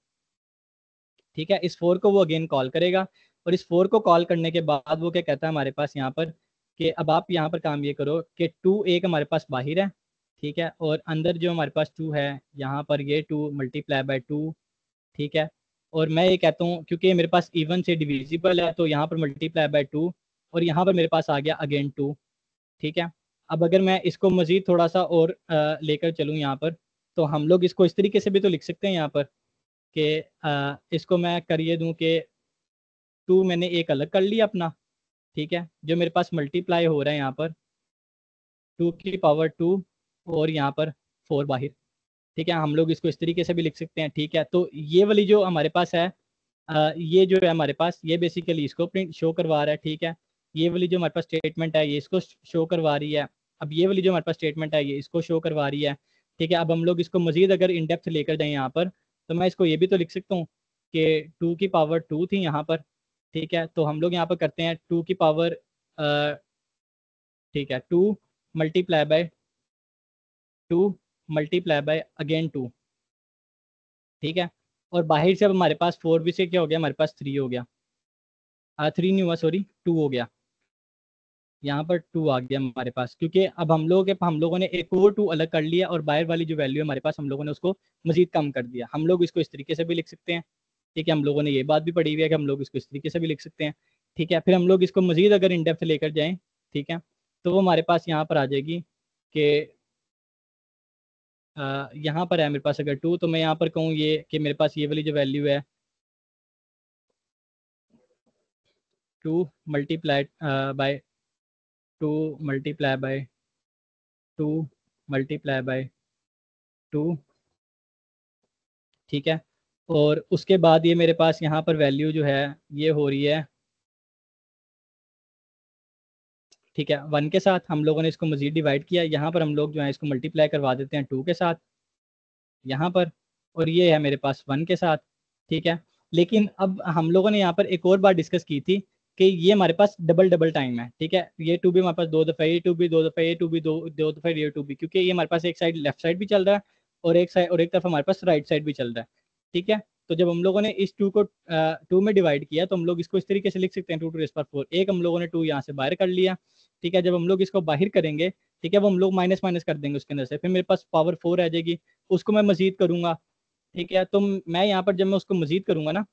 ठीक है, इस 4 को वो अगेन कॉल करेगा, और इस 4 को कॉल करने के बाद वो क्या कहता है हमारे पास यहाँ पर, कि अब आप यहाँ पर काम ये करो कि 2 एक हमारे पास बाहर है। ठीक है, और अंदर जो हमारे पास 2 है, यहाँ पर ये 2 मल्टीप्लाई बाय 2। ठीक है, और मैं ये कहता हूँ क्योंकि ये मेरे पास इवन से डिविजिबल है, तो यहाँ पर मल्टीप्लाई बाय 2, और यहाँ पर मेरे पास आ गया अगेन 2। ठीक है, अब अगर मैं इसको मजीद थोड़ा सा और लेकर चलूँ यहाँ पर, तो हम लोग इसको इस तरीके से भी तो लिख सकते हैं यहाँ पर कि इसको मैं करिए दूं कि 2 मैंने एक अलग कर लिया अपना। ठीक है, जो मेरे पास मल्टीप्लाई हो रहा है यहाँ पर 2 की पावर 2, और यहाँ पर 4 बाहर। ठीक है, हम लोग इसको इस तरीके से भी लिख सकते हैं। ठीक है, तो ये वाली जो हमारे पास है, ये जो है हमारे पास, ये बेसिकली इसको प्रिंट शो करवा रहा है। ठीक है, ये वाली जो हमारे पास स्टेटमेंट है ये इसको शो करवा रही है। अब ये वाली जो हमारे पास स्टेटमेंट है ये इसको शो करवा रही है। ठीक है, अब हम लोग इसको मजीद अगर इन डेप्थ लेकर जाएं यहाँ पर, तो मैं इसको ये भी तो लिख सकता हूँ कि 2 की पावर 2 थी यहाँ पर। ठीक है, तो हम लोग यहाँ पर करते हैं 2 की पावर, ठीक है, 2 मल्टीप्लाई बाय अगेन 2। ठीक है, और बाहर से अब हमारे पास 4 भी से क्या हो गया, हमारे पास 3 हो गया। 3 नहीं हुआ, सॉरी 2 हो गया। यहाँ पर 2 आ गया हमारे पास, क्योंकि अब हम लोगों ने एक और 2 अलग कर लिया, और बाहर वाली जो वैल्यू है हमारे पास, हम लोगों ने उसको मजीद कम कर दिया। हम लोग इसको इस तरीके से भी लिख सकते हैं। ठीक है, हम लोगों ने ये बात भी पढ़ी हुई है कि हम लोग इसको इस तरीके से भी लिख सकते हैं। ठीक है, फिर हम लोग इसको मजीद अगर इन डेप्थ लेकर जाएं, ठीक है, तो वो हमारे पास यहाँ पर आ जाएगी कि यहाँ पर है मेरे पास अगर 2, तो मैं यहाँ पर कहूँ ये कि मेरे पास ये वाली जो वैल्यू है 2 मल्टीप्लाई बाय 2 ठीक है, और उसके बाद ये मेरे पास यहाँ पर वैल्यू जो है ये हो रही है। ठीक है, 1 के साथ हम लोगों ने इसको मजीद डिवाइड किया, यहाँ पर हम लोग जो है इसको मल्टीप्लाई करवा देते हैं 2 के साथ यहाँ पर, और ये है मेरे पास 1 के साथ। ठीक है, लेकिन अब हम लोगों ने यहाँ पर एक और बात डिस्कस की थी कि ये हमारे पास डबल डबल टाइम है। ठीक है, ये 2 भी हमारे पास 2 दफ़ा, ये 2 भी 2 दफ़ा, ये 2 भी दो दफ़ा, ये 2 भी, क्योंकि ये हमारे पास एक साइड लेफ्ट साइड भी चल रहा है, और एक तरफ हमारे पास राइट साइड भी चल रहा है। ठीक है, तो जब हम लोगों ने इस 2 को 2 में डिवाइड किया, तो हम लोग इसको इस तरीके से लिख सकते हैं 2 टू रेस पावर 4। एक हम लोगों ने 2 यहाँ से बाहर कर लिया। ठीक है, जब हम लोग इसको बाहर करेंगे, ठीक है, वो हम लोग माइनस माइनस कर देंगे उसके अंदर से, फिर मेरे पास पावर 4 आ जाएगी, उसको मैं मजीद करूंगा। ठीक है, तो मैं यहाँ पर जब मैं उसको मजीद करूंगा ना,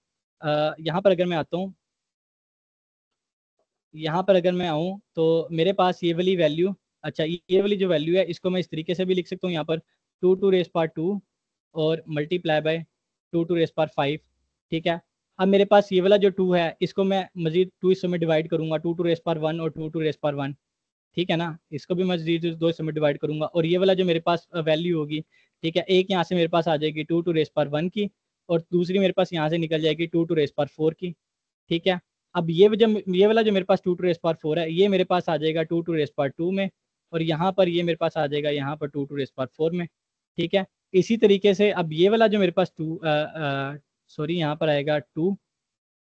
यहाँ पर अगर मैं आता हूँ, यहाँ पर अगर मैं आऊँ तो मेरे पास ये वाली वैल्यू, अच्छा ये वाली जो वैल्यू है इसको मैं इस तरीके से भी लिख सकता हूँ यहाँ पर 2 टू रेस पावर 2 और multiply by 2 to raise power 5। ठीक है, अब मेरे पास ये वाला जो 2 है इसको मैं मजीद 2 हिस्सों में डिवाइड करूंगा, 2 टू रेस पावर 1 और 2 टू रेस पावर 1। ठीक है ना, इसको भी मैं मजीद 2 हिस्सों में डिवाइड करूंगा, और ये वाला जो मेरे पास वैल्यू होगी, ठीक है, एक यहाँ से मेरे पास आ जाएगी 2 टू रेस पावर 1 की, और दूसरी मेरे पास यहाँ से निकल जाएगी 2 टू रेस पावर 4 की। ठीक है, अब ये वाला जो मेरे पास 2 टू रेस पावर 4 है, ये मेरे पास आ जाएगा 2 टू रेस पावर 2 में, और यहाँ पर ये मेरे पास आ जाएगा यहाँ पर 2 टू रेस पावर 4 में। ठीक है, इसी तरीके से अब ये वाला जो मेरे पास सॉरी यहाँ पर आएगा 2,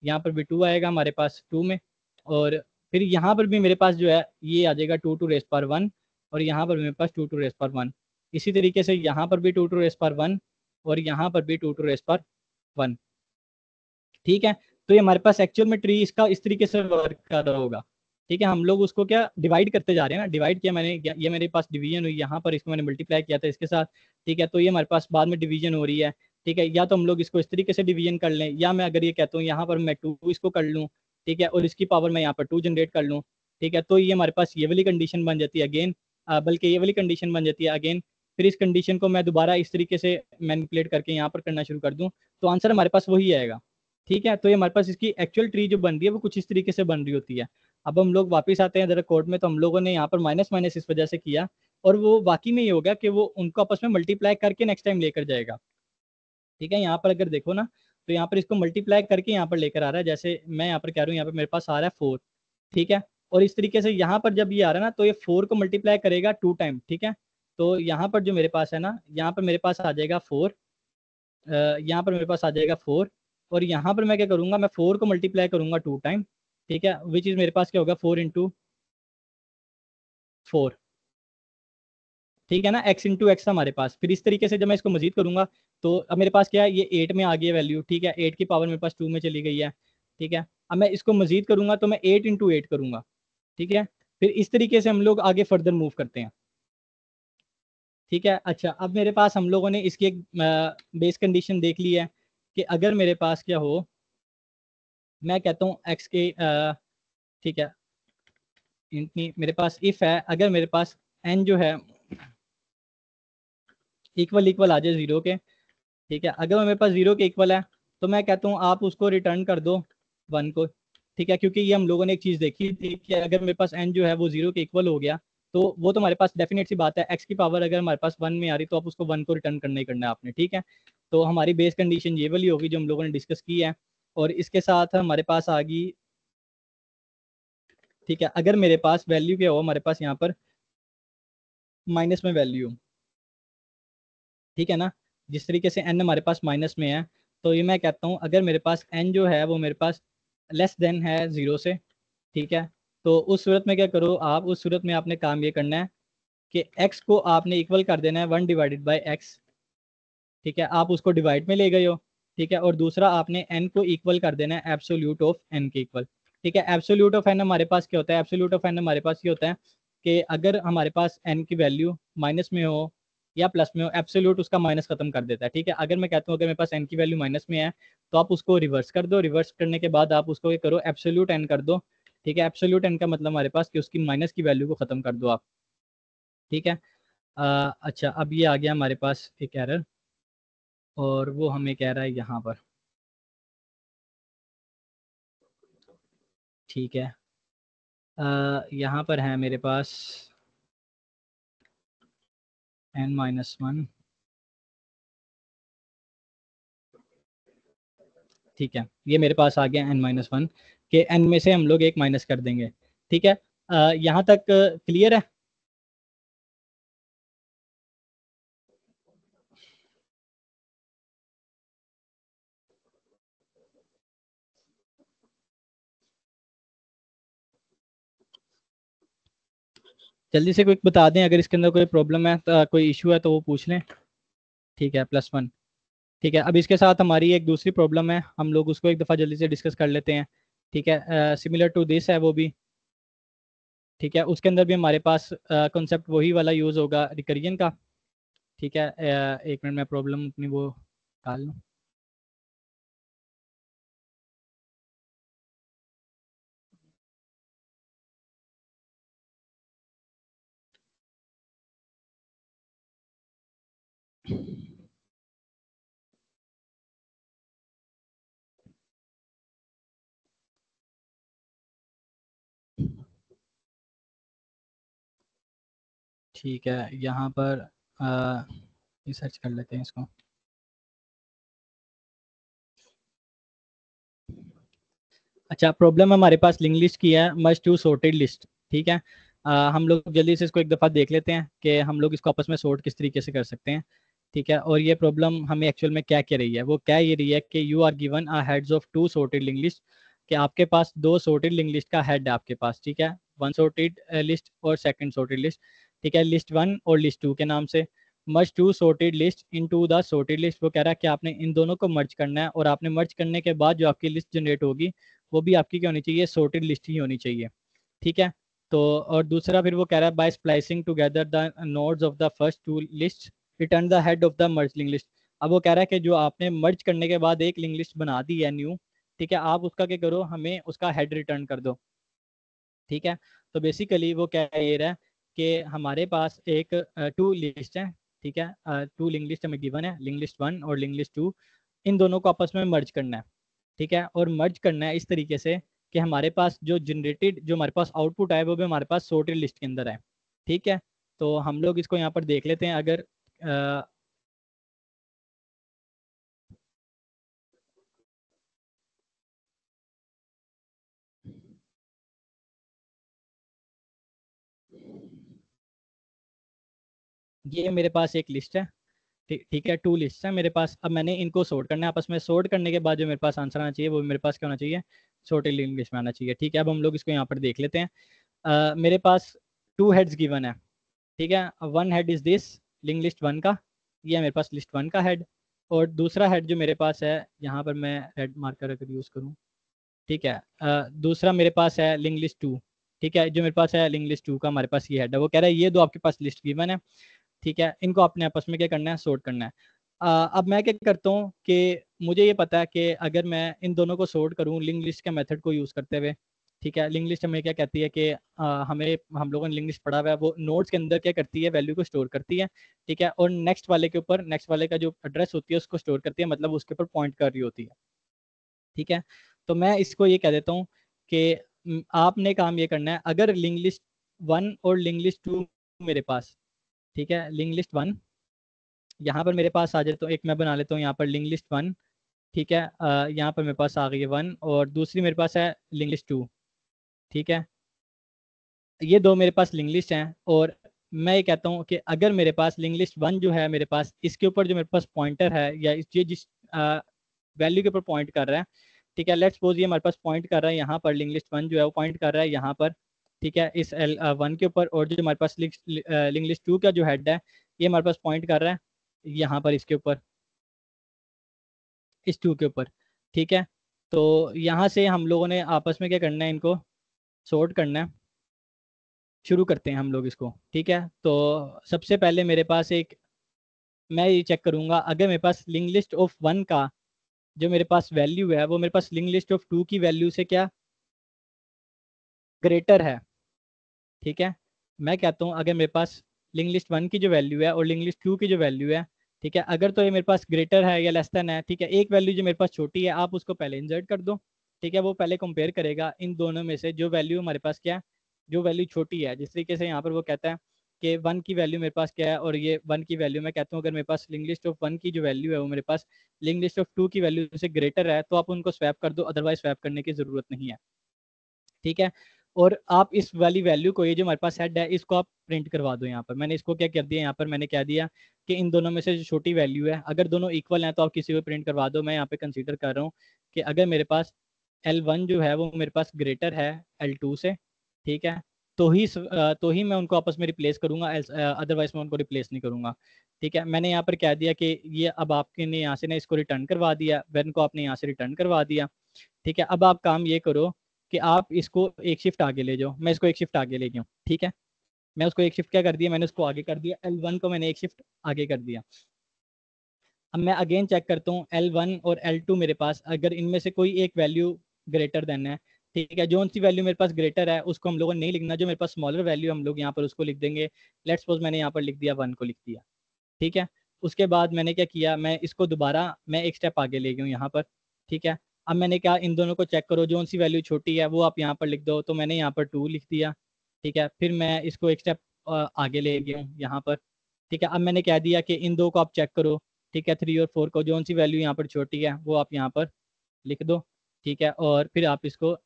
यहाँ पर भी 2 आएगा हमारे पास 2 में, और फिर यहाँ पर भी मेरे पास जो है ये आ जाएगा 2 टू रेस पावर 1, और यहाँ पर भी मेरे पास 2 टू रेस पावर 1। इसी तरीके से यहाँ पर भी 2 टू रेस पावर 1, और यहाँ पर भी 2 टू रेस पावर 1। ठीक है, तो ये हमारे पास एक्चुअल में ट्री इसका इस तरीके से वर्क कर रहा होगा। ठीक है, हम लोग उसको क्या डिवाइड करते जा रहे हैं ना, डिवाइड किया मैंने, ये मेरे पास डिवीजन हुई, यहाँ पर इसको मैंने मल्टीप्लाई किया था इसके साथ। ठीक है, तो ये हमारे पास बाद में डिवीजन हो रही है। ठीक है, या तो हम लोग इसको इस तरीके से डिवीजन कर लें, या मैं अगर ये कहता हूँ यहाँ पर मैं 2 इसको कर लूँ, ठीक है, और इसकी पावर मैं यहाँ पर 2 जनरेट कर लूँ। ठीक है। तो ये हमारे पास ये वाली कंडीशन बन जाती है अगेन, बल्कि ये वाली कंडीशन बन जाती है अगेन। फिर इस कंडीशन को मैं दोबारा इस तरीके से मैनिपुलेट करके यहाँ पर करना शुरू कर दूँ तो आंसर हमारे पास वही आएगा। ठीक है। तो ये हमारे पास इसकी एक्चुअल ट्री जो बन रही है वो कुछ इस तरीके से बन रही होती है। अब हम लोग वापस आते हैं जरा कोड में, तो हम लोगों ने यहाँ पर माइनस माइनस इस वजह से किया, और वो वाकई में ये होगा कि वो उनको आपस में मल्टीप्लाई करके नेक्स्ट टाइम लेकर जाएगा। ठीक है। यहाँ पर अगर देखो ना, तो यहाँ पर इसको मल्टीप्लाई करके यहाँ पर लेकर आ रहा है। जैसे मैं यहाँ पर कह रहा हूँ, यहाँ पर मेरे पास आ रहा है 4। ठीक है। और इस तरीके से यहाँ पर जब ये आ रहा है ना, तो ये 4 को मल्टीप्लाई करेगा 2 टाइम। ठीक है। तो यहाँ पर जो मेरे पास है ना, यहाँ पर मेरे पास आ जाएगा 4, यहाँ पर मेरे पास आ जाएगा 4, और यहाँ पर मैं क्या करूँगा, मैं 4 को मल्टीप्लाई करूँगा 2 टाइम। ठीक है। विच इज मेरे पास क्या होगा, 4 इंटू 4। ठीक है ना, x इंटू एक्स हमारे पास। फिर इस तरीके से जब मैं इसको मजीद करूंगा, तो अब मेरे पास क्या है, ये 8 में आ गई है वैल्यू। ठीक है। 8 की पावर मेरे पास 2 में चली गई है। ठीक है। अब मैं इसको मजीद करूंगा तो मैं 8 इंटू 8 करूंगा। ठीक है। फिर इस तरीके से हम लोग आगे फर्दर मूव करते हैं। ठीक है। अच्छा, अब मेरे पास हम लोगों ने इसकी एक बेस कंडीशन देख ली है कि अगर मेरे पास क्या हो, मैं कहता हूँ एक्स के ठीक है, इतनी मेरे पास इफ है, अगर मेरे पास एन जो है इक्वल इक्वल आ जाए 0 के। ठीक है। अगर मेरे पास 0 के इक्वल है, तो मैं कहता हूँ आप उसको रिटर्न कर दो 1 को। ठीक है। क्योंकि ये हम लोगों ने एक चीज़ देखी थी कि अगर मेरे पास एन जो है वो 0 के इक्वल हो गया, तो वो तो हमारे पास डेफिनेट सी बात है, एक्स की पावर अगर हमारे पास 1 में आ रही तो आप उसको 1 को रिटर्न करना ही करना है आपने। ठीक है। तो हमारी बेस कंडीशन ये वाली होगी जो हम लोगों ने डिस्कस की है, और इसके साथ हमारे पास आ गई। ठीक है। अगर मेरे पास वैल्यू क्या हो, हमारे पास यहाँ पर माइनस में वैल्यू, ठीक है ना, जिस तरीके से एन हमारे पास माइनस में है, तो ये मैं कहता हूँ अगर मेरे पास एन जो है वो मेरे पास लेस देन है 0 से। ठीक है। तो उस सूरत में क्या करो आप, उस सूरत में आपने काम ये करना है कि x को आपने इक्वल कर देना है 1 डिवाइडेड बाई एक्स। ठीक है। आप उसको डिवाइड में ले गए हो। ठीक है। और दूसरा आपने n को इक्वल कर देना है एब्सोल्यूट ऑफ n के इक्वल। ठीक है। एब्सोल्यूट ऑफ n हमारे पास क्या होता है, एब्सोल्यूट ऑफ n हमारे पास ये होता है कि अगर हमारे पास n की वैल्यू माइनस में हो या प्लस में हो, एब्सोल्यूट उसका माइनस खत्म कर देता है। ठीक है। अगर मैं कहता हूँ अगर मेरे पास n की वैल्यू माइनस में है, तो आप उसको रिवर्स कर दो, रिवर्स करने के बाद आप उसको ये करो एब्सोल्यूट n कर दो। ठीक है। एब्सोल्यूट n का मतलब हमारे पास कि उसकी माइनस की वैल्यू को खत्म कर दो आप। ठीक है। अच्छा, अब ये आ गया हमारे पास एक एरर, और वो हमें कह रहा है यहाँ पर। ठीक है। यहाँ पर है मेरे पास n-1। ठीक है। ये मेरे पास आ गया n-1 के n में से हम लोग एक माइनस कर देंगे। ठीक है। यहाँ तक क्लियर है। जल्दी से कोई बता दें अगर इसके अंदर कोई प्रॉब्लम है, तो कोई इशू है तो वो पूछ लें। ठीक है। +1। ठीक है। अब इसके साथ हमारी एक दूसरी प्रॉब्लम है, हम लोग उसको एक दफ़ा जल्दी से डिस्कस कर लेते हैं। ठीक है। सिमिलर टू दिस है वो भी। ठीक है। उसके अंदर भी हमारे पास कॉन्सेप्ट वही वाला यूज़ होगा रिकरियन का। ठीक है। एक मिनट में प्रॉब्लम अपनी वो डाल लूँ। ठीक है। यहाँ पर रिसर्च कर लेते हैं इसको। अच्छा, प्रॉब्लम हमारे पास लिंक लिस्ट की है, मस्ट टू सॉर्टेड लिस्ट। ठीक है। हम लोग जल्दी से इसको एक दफ़ा देख लेते हैं कि हम लोग इसको आपस में सॉर्ट किस तरीके से कर सकते हैं। ठीक है। और ये प्रॉब्लम हमें एक्चुअल में क्या कह रही है, वो क्या ये रही है कि you are given a heads of 2 sorted link list, कि आपके पास 2 सॉर्टेड लिंक लिस्ट का हेड है आपके पास। ठीक है। 1 सॉर्टेड लिस्ट और सेकंड सॉर्टेड लिस्ट। ठीक है। लिस्ट 1 और लिस्ट 2 के नाम से। Merge two sorted list into the sorted list, वो कह रहा है कि आपने इन दोनों को मर्ज करना है, और आपने मर्ज करने के बाद जो आपकी लिस्ट जनरेट होगी वो भी आपकी क्या होनी चाहिए, सॉर्टेड लिस्ट ही होनी चाहिए। ठीक है। तो और दूसरा फिर वो कह रहा है by splicing together the nodes of the first two list return the head of the merge link list. अब वो कह रहा है कि जो आपने मर्ज करने के बाद एक लिंक लिस्ट बना दी है न्यू, ठीक है, आप उसका क्या करो, हमें उसका हेड रिटर्न कर दो। ठीक है। तो बेसिकली वो कह ये रहा है कि हमारे पास एक टू लिस्ट है, ठीक है, टू लिंक लिस्ट हमें गिवन है, लिंक लिस्ट 1 और लिंक लिस्ट 2, इन दोनों को आपस में मर्ज करना है, ठीक है, और मर्ज करना है इस तरीके से कि हमारे पास जो जनरेटेड जो हमारे पास आउटपुट है वो भी हमारे पास सॉर्टेड लिस्ट के अंदर है, ठीक है। तो हम लोग इसको यहाँ पर देख लेते हैं। अगर ये मेरे पास एक लिस्ट है, ठीक ठीक है, टू लिस्ट है मेरे पास। अब मैंने इनको सॉर्ट करना है आपस में, सॉर्ट करने के बाद जो मेरे पास आंसर आना चाहिए वो मेरे पास क्या होना चाहिए, सॉर्टेड लिंक लिस्ट में आना चाहिए, ठीक है। अब हम लोग इसको यहाँ पर देख लेते हैं। मेरे पास टू हेड्स गिवन है, ठीक है, one head is this link list 1 का, ये है मेरे पास लिस्ट 1 का हेड, और दूसरा हेड जो मेरे पास है, यहाँ पर मैं हेड मार्कर अगर यूज़ करूँ, ठीक है, दूसरा मेरे पास है लिंक लिस्ट 2, ठीक है, जो मेरे पास है लिंक लिस्ट 2 का हमारे पास ये हेड है। वो कह रहा है ये दो आपके पास लिस्ट गिवन है, ठीक है, इनको अपने आपस में क्या करना है, सॉर्ट करना है। अब मैं क्या करता हूँ कि मुझे ये पता है कि अगर मैं इन दोनों को सॉर्ट करूँ लिंक लिस्ट के मेथड को यूज़ करते हुए, ठीक है, लिंक लिस्ट हमें क्या कहती है कि हमें हम लोगों ने लिंक लिस्ट पढ़ा हुआ है, वो नोड्स के अंदर क्या करती है, वैल्यू को स्टोर करती है, ठीक है, और नेक्स्ट वाले के ऊपर, नेक्स्ट वाले का जो एड्रेस होती है उसको स्टोर करती है, मतलब उसके ऊपर पॉइंट कर रही होती है, ठीक है। तो मैं इसको ये कह देता हूँ कि आपने काम ये करना है, अगर लिंक लिस्ट 1 और लिंक लिस्ट 2 मेरे पास, ठीक है, लिंक लिस्ट 1 यहाँ पर मेरे पास आ जाए तो एक मैं बना लेता हूँ यहाँ पर लिंक लिस्ट 1, ठीक है, यहाँ पर मेरे पास आ गई है 1, और दूसरी मेरे पास है लिंक लिस्ट 2, ठीक है, ये दो मेरे पास लिंक लिस्ट हैं। और मैं ये कहता हूँ कि अगर मेरे पास लिंक लिस्ट 1 जो है मेरे पास, इसके ऊपर जो मेरे पास पॉइंटर है या ये जिस वैल्यू के ऊपर पॉइंट कर रहा है, ठीक है, लेट्स सपोज ये हमारे पास पॉइंट कर रहा है यहाँ पर, लिंक लिस्ट 1 जो है वो पॉइंट कर रहा है यहाँ पर, ठीक है, इस L1 के ऊपर, और जो हमारे पास लिंक लिस्ट 2 का जो हेड है ये हमारे पास पॉइंट कर रहा है यहाँ पर, इसके ऊपर, इस 2 के ऊपर, ठीक है। तो यहाँ से हम लोगों ने आपस में क्या करना है, इनको सॉर्ट करना है। शुरू करते हैं हम लोग इसको, ठीक है। तो सबसे पहले मेरे पास एक, मैं ये चेक करूंगा अगर मेरे पास लिंक लिस्ट ऑफ 1 का जो मेरे पास वैल्यू है वो मेरे पास लिंक लिस्ट ऑफ 2 की वैल्यू से क्या ग्रेटर है, ठीक है। मैं कहता हूँ अगर मेरे पास लिंक लिस्ट 1 की जो वैल्यू है और लिंक लिस्ट 2 की जो वैल्यू है, ठीक है, अगर तो ये मेरे पास ग्रेटर है या लेस देन है, ठीक है, एक वैल्यू जो मेरे पास छोटी है आप उसको पहले इंसर्ट कर दो, ठीक है, वो पहले कंपेयर करेगा इन दोनों में से जो वैल्यू हमारे पास क्या है, जो वैल्यू छोटी है। जिस तरीके से यहाँ पर वो कहता है कि 1 की वैल्यू मेरे पास क्या है, और ये 1 की वैल्यू मैं कहता हूँ अगर मेरे पास लिंक लिस्ट ऑफ 1 की जो वैल्यू है वो मेरे पास लिंक लिस्ट ऑफ 2 की वैल्यू से ग्रेटर है, तो आप उनको स्वैप कर दो, अदरवाइज स्वैप करने की जरूरत नहीं है, ठीक है। और आप इस वाली वैल्यू को, ये जो हमारे पास हेड है, इसको आप प्रिंट करवा दो। यहाँ पर मैंने इसको क्या कर दिया, यहाँ पर मैंने कह दिया कि इन दोनों में से जो छोटी वैल्यू है अगर दोनों इक्वल हैं तो आप किसी को प्रिंट करवा दो। मैं यहाँ पे कंसीडर कर रहा हूँ कि अगर मेरे पास L1 जो है वो मेरे पास ग्रेटर है L2 से, ठीक है, तो ही मैं उनको आपस में रिप्लेस करूंगा, अदरवाइज मैं उनको रिप्लेस नहीं करूंगा, ठीक है। मैंने यहाँ पर कह दिया कि ये अब आपके ने यहाँ से ना इसको रिटर्न करवा दिया, वन को आपने यहाँ से रिटर्न करवा दिया, ठीक है। अब आप काम ये करो कि आप इसको एक शिफ्ट आगे ले जाओ, मैं इसको एक शिफ्ट आगे ले गया, ठीक है, मैं उसको एक शिफ्ट क्या कर दिया, मैंने उसको आगे कर दिया, L1 को मैंने एक शिफ्ट आगे कर दिया। अब मैं अगेन चेक करता हूँ L1 और L2 मेरे पास अगर इनमें से कोई एक वैल्यू ग्रेटर देन है, ठीक है, जो सी वैल्यू मेरे पास ग्रेटर है उसको हम लोगों ने नहीं लिखना, जो मेरे पास स्मॉलर वैल्यू हम लोग यहाँ पर उसको लिख देंगे। लेट्स सपोज मैंने यहाँ पर लिख दिया 1 को लिख दिया, ठीक है। उसके बाद मैंने क्या किया, मैं इसको दोबारा मैं एक स्टेप आगे ले गया हूँ यहाँ पर, ठीक है। अब मैंने कहा इन दोनों को चेक करो, जो सी वैल्यू छोटी है वो आप यहाँ पर लिख दो, तो मैंने यहाँ पर 2 लिख दिया, ठीक है। फिर मैं इसको एक स्टेप आगे ले गया हूँ यहाँ पर, ठीक है। अब मैंने कह दिया कि इन दो को आप चेक करो, ठीक है, 3 और 4 को, जो सी वैल्यू यहाँ पर छोटी है वो आप यहाँ पर लिख दो, ठीक है, और फिर आप इसको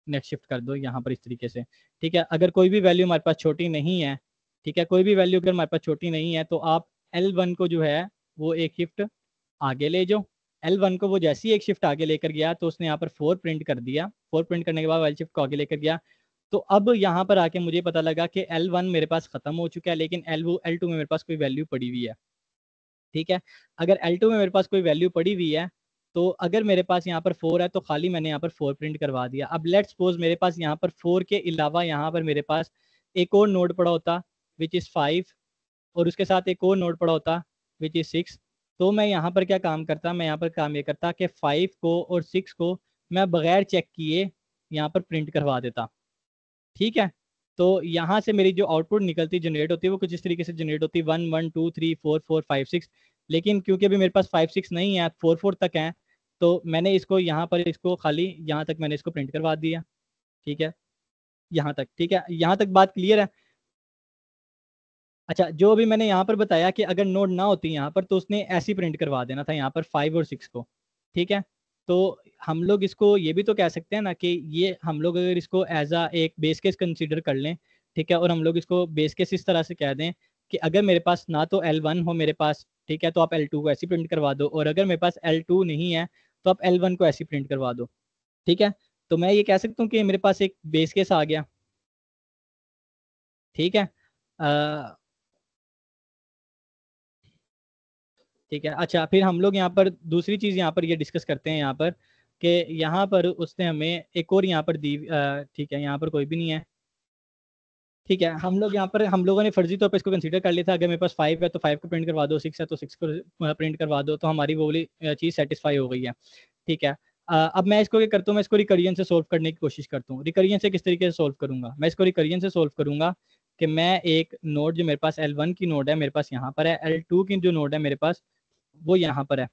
नेक्स्ट शिफ्ट कर दो यहाँ पर इस तरीके से, ठीक है। अगर कोई भी वैल्यू हमारे पास छोटी नहीं है, ठीक है, कोई भी वैल्यू अगर हमारे पास छोटी नहीं है तो आप L1 को जो है वो एक शिफ्ट आगे ले जाओ। L1 को वो जैसे ही एक शिफ्ट आगे लेकर गया तो उसने यहाँ पर 4 प्रिंट कर दिया, 4 प्रिंट करने के बाद वाली शिफ्ट को आगे लेकर गया। तो अब यहाँ पर आके मुझे पता लगा कि L1 मेरे पास खत्म हो चुका है, लेकिन L2 में मेरे पास कोई वैल्यू पड़ी हुई है, ठीक है। अगर L2 में मेरे पास कोई वैल्यू पड़ी हुई है तो अगर मेरे पास यहाँ पर 4 है तो खाली मैंने यहाँ पर 4 प्रिंट करवा दिया। अब लेट्स सपोज मेरे पास यहाँ पर 4 के अलावा यहाँ पर मेरे पास एक और नोड पड़ा होता विच इज़ 5, और उसके साथ एक और नोड पड़ा होता विच इज़ 6। तो मैं यहाँ पर क्या काम करता, मैं यहाँ पर काम ये करता कि 5 को और 6 को मैं बगैर चेक किए यहाँ पर प्रिंट करवा देता, ठीक है। तो यहाँ से मेरी जो आउटपुट निकलती जनरेट होती है वो कुछ इस तरीके से जनरेट होती है 1 1 2 3 4 4 5 6। लेकिन क्योंकि अभी मेरे पास 5 6 नहीं है, 4 4 तक है, तो मैंने इसको यहाँ पर इसको खाली यहाँ तक मैंने इसको प्रिंट करवा दिया। ठीक है, यहाँ तक ठीक है, यहाँ तक बात क्लियर है। अच्छा, जो अभी मैंने यहाँ पर बताया कि अगर नोड ना होती यहाँ पर तो उसने ऐसी प्रिंट करवा देना था यहाँ पर 5 और 6 को। ठीक है, तो हम लोग इसको ये भी तो कह सकते हैं ना कि ये हम लोग अगर इसको एज अ एक बेस केस कंसीडर कर लें, ठीक है, और हम लोग इसको बेस केस इस तरह से कह दें कि अगर मेरे पास ना तो L1 हो मेरे पास, ठीक है, तो आप L2 को ऐसी प्रिंट करवा दो, और अगर मेरे पास L2 नहीं है तो आप L1 को ऐसी प्रिंट करवा दो। ठीक है, तो मैं ये कह सकता हूँ कि मेरे पास एक बेस केस आ गया। ठीक है, ठीक है। अच्छा, फिर हम लोग यहाँ पर दूसरी चीज़ यहाँ पर ये डिस्कस करते हैं यहाँ पर कि यहाँ पर उसने हमें एक और यहाँ पर दी, ठीक है, यहाँ पर कोई भी नहीं है। ठीक है, हम लोग यहाँ पर हम लोगों ने फर्जी तौर पर इसको कंसीडर कर लिया था, अगर मेरे पास 5 है तो 5 को प्रिंट करवा दो, 6 है तो 6 को प्रिंट करवा दो, तो हमारी वो वाली चीज़ सेटिस्फाई हो गई है। ठीक है, अब मैं इसको क्या करता हूँ, मैं इसको रिकरियन से सोल्व करने की कोशिश करता हूँ। रिकरियन से किस तरीके से सोल्व करूंगा, मैं इसको रिकरियन से सोल्व करूंगा कि मैं एक नोड जो मेरे पास L1 की नोड है मेरे पास यहाँ पर है, L2 की जो नोड है मेरे पास वो यहाँ पर है।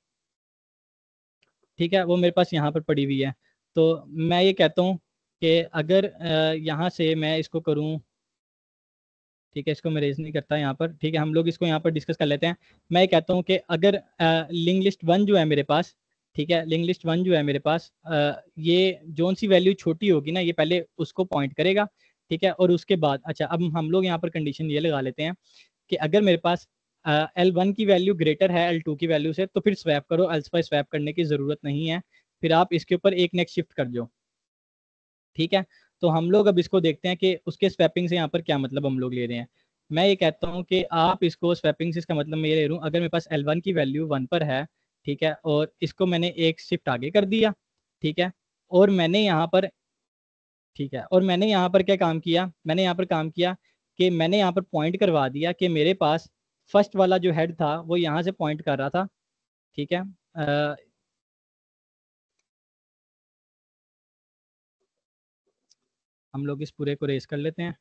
ठीक है, वो मेरे पास यहाँ पर पड़ी हुई है। तो मैं ये कहता हूँ कि अगर यहाँ से मैं इसको करूँ, ठीक है, इसको मैं रेज नहीं करता यहाँ पर। ठीक है, हम लोग इसको यहाँ पर डिस्कस कर लेते हैं। मैं ये कहता हूँ कि अगर लिंक लिस्ट 1 जो है मेरे पास, ठीक है, लिंक लिस्ट 1 जो है मेरे पास, ये जोन सी वैल्यू छोटी होगी ना, ये पहले उसको पॉइंट करेगा। ठीक है, और उसके बाद अच्छा, अब हम लोग यहाँ पर कंडीशन ये लगा लेते हैं कि अगर मेरे पास L1 की वैल्यू ग्रेटर है L2 की वैल्यू से तो फिर स्वैप करो, एल्सफाई स्वैप करने की ज़रूरत नहीं है, फिर आप इसके ऊपर एक नेक्स्ट शिफ्ट कर दो। ठीक है, तो हम लोग अब इसको देखते हैं कि उसके स्वैपिंग से यहाँ पर क्या मतलब हम लोग ले रहे हैं। मैं ये कहता हूँ कि आप इसको स्वैपिंग से इसका मतलब मैं ये ले रहा हूँ, अगर मेरे पास L1 की वैल्यू 1 पर है, ठीक है, और इसको मैंने एक शिफ्ट आगे कर दिया। ठीक है, और मैंने यहाँ पर, ठीक है, और मैंने यहाँ पर क्या काम किया, मैंने यहाँ पर काम किया कि मैंने यहाँ पर पॉइंट करवा दिया कि मेरे पास फर्स्ट वाला जो हेड था वो यहाँ से पॉइंट कर रहा था। ठीक है, हम लोग इस पूरे को रेस कर लेते हैं।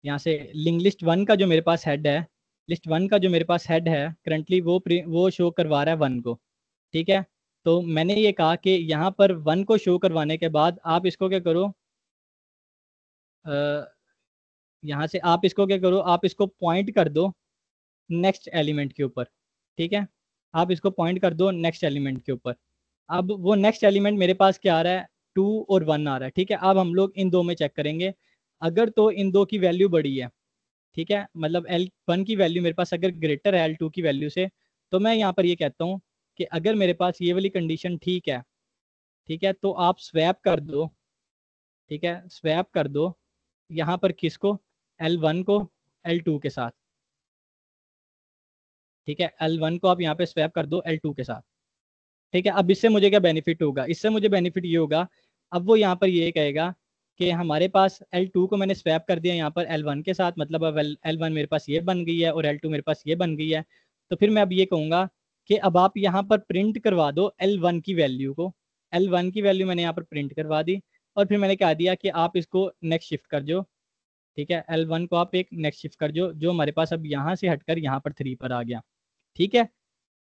यहाँ से लिंक लिस्ट 1 का जो मेरे पास हेड है, लिस्ट 1 का जो मेरे पास हेड है करंटली वो शो करवा रहा है 1 को। ठीक है, तो मैंने ये कहा कि यहाँ पर 1 को शो करवाने के बाद आप इसको क्या करो, यहाँ से आप इसको क्या करो, आप इसको पॉइंट कर दो नेक्स्ट एलिमेंट के ऊपर। ठीक है, आप इसको पॉइंट कर दो नेक्स्ट एलिमेंट के ऊपर। अब वो नेक्स्ट एलिमेंट मेरे पास क्या आ रहा है, 2 और 1 आ रहा है। ठीक है, अब हम लोग इन दो में चेक करेंगे, अगर तो इन दो की वैल्यू बड़ी है, ठीक है, मतलब L1 की वैल्यू मेरे पास अगर ग्रेटर है L2 की वैल्यू से, तो मैं यहाँ पर ये कहता हूँ कि अगर मेरे पास ये वाली कंडीशन ठीक है, ठीक है, तो आप स्वैप कर दो। ठीक है, स्वैप कर दो यहाँ पर किसको, L1 को L2 के साथ। ठीक है, L1 को आप यहाँ पे स्वैप कर दो L2 के साथ। ठीक है, अब इससे मुझे क्या बेनिफिट होगा, इससे मुझे बेनिफिट ये होगा, अब वो यहाँ पर ये कहेगा कि हमारे पास L2 को मैंने स्वैप कर दिया यहाँ पर L1 के साथ, मतलब अब L1 मेरे पास ये बन गई है और L2 मेरे पास ये बन गई है। तो फिर मैं अब ये कहूँगा कि अब आप यहाँ पर प्रिंट करवा दो L1 की वैल्यू को। L1 की वैल्यू मैंने यहाँ पर प्रिंट करवा दी, और फिर मैंने कह दिया कि आप इसको नेक्स्ट शिफ्ट कर दो। ठीक है, L1 को आप एक नेक्स्ट शिफ्ट कर दो, जो हमारे पास अब यहाँ से हटकर यहाँ पर 3 पर आ गया। ठीक है,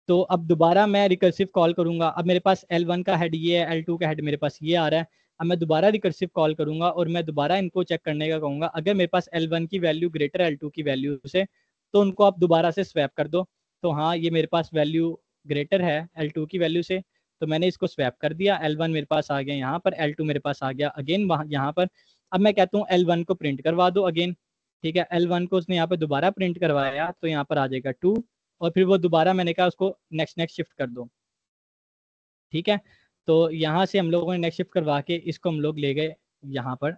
तो अब दोबारा मैं रिकर्सिव कॉल करूंगा, अब मेरे पास L1 का हेड ये है, L2 का हेड मेरे पास ये आ रहा है। अब मैं दोबारा रिकर्सिव कॉल करूंगा और मैं दोबारा इनको चेक करने का कहूंगा, अगर मेरे पास L1 की वैल्यू ग्रेटर है L2 की वैल्यू से तो उनको आप दोबारा से स्वैप कर दो। तो हाँ, ये मेरे पास वैल्यू ग्रेटर है L2 की वैल्यू से, तो मैंने इसको स्वैप कर दिया, L1 मेरे पास आ गया यहाँ पर, L2 मेरे पास आ गया अगेन वहाँ यहाँ पर। अब मैं कहता हूँ L1 को प्रिंट करवा दो अगेन। ठीक है, L1 को उसने यहाँ पर दोबारा प्रिंट करवाया तो यहाँ पर आ जाएगा 2, और फिर वो दोबारा मैंने कहा उसको नेक्स्ट नेक्स्ट शिफ्ट कर दो। ठीक है, तो यहाँ से हम लोगों ने नेक्स्ट शिफ्ट करवा के इसको हम लोग ले गए यहाँ पर,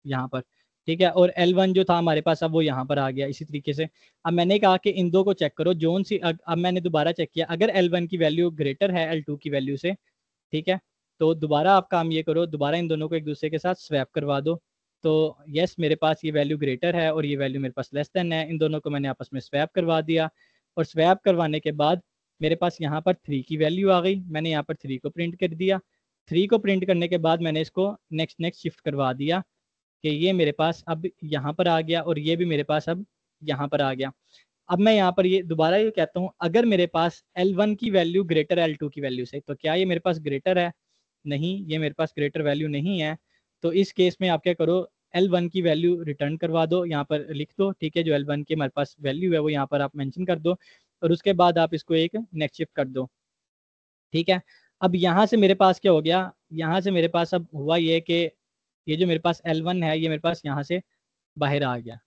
यहाँ पर। ठीक है, और L1 जो था हमारे पास अब वो यहाँ पर आ गया इसी तरीके से। अब मैंने कहा कि इन दो को चेक करो जोन सी, अब मैंने दोबारा चेक किया, अगर L1 की वैल्यू ग्रेटर है L2 की वैल्यू से, ठीक है, तो दोबारा आप काम ये करो, दोबारा इन दोनों को एक दूसरे के साथ स्वैप करवा दो। तो यस, मेरे पास ये वैल्यू ग्रेटर है और ये वैल्यू मेरे पास लेस देन है, इन दोनों को मैंने आपस में स्वैप करवा दिया, और स्वैप करवाने के बाद मेरे पास यहाँ पर 3 की वैल्यू आ गई, मैंने यहाँ पर 3 को प्रिंट कर दिया। 3 को प्रिंट करने के बाद मैंने इसको नेक्स्ट नेक्स्ट शिफ्ट करवा दिया। कि ये मेरे पास अब यहाँ पर आ गया और ये भी मेरे पास अब यहाँ पर आ गया। अब मैं यहाँ पर ये दोबारा ये कहता हूँ, अगर मेरे पास L1 की वैल्यू ग्रेटर है L2 की वैल्यू से, तो क्या ये मेरे पास ग्रेटर है? नहीं, ये मेरे पास ग्रेटर वैल्यू नहीं है। तो इस केस में आप क्या करो, L1 की वैल्यू रिटर्न करवा दो, यहाँ पर लिख दो, ठीक है, जो L1 की हमारे पास वैल्यू है वो यहाँ पर आप मेंशन कर दो, और उसके बाद आप इसको एक नेक्स्ट शिफ्ट कर दो, ठीक है। अब यहाँ से मेरे पास क्या हो गया, यहाँ से मेरे पास अब हुआ ये कि ये जो मेरे पास L1 है ये मेरे पास यहाँ से बाहर आ गया,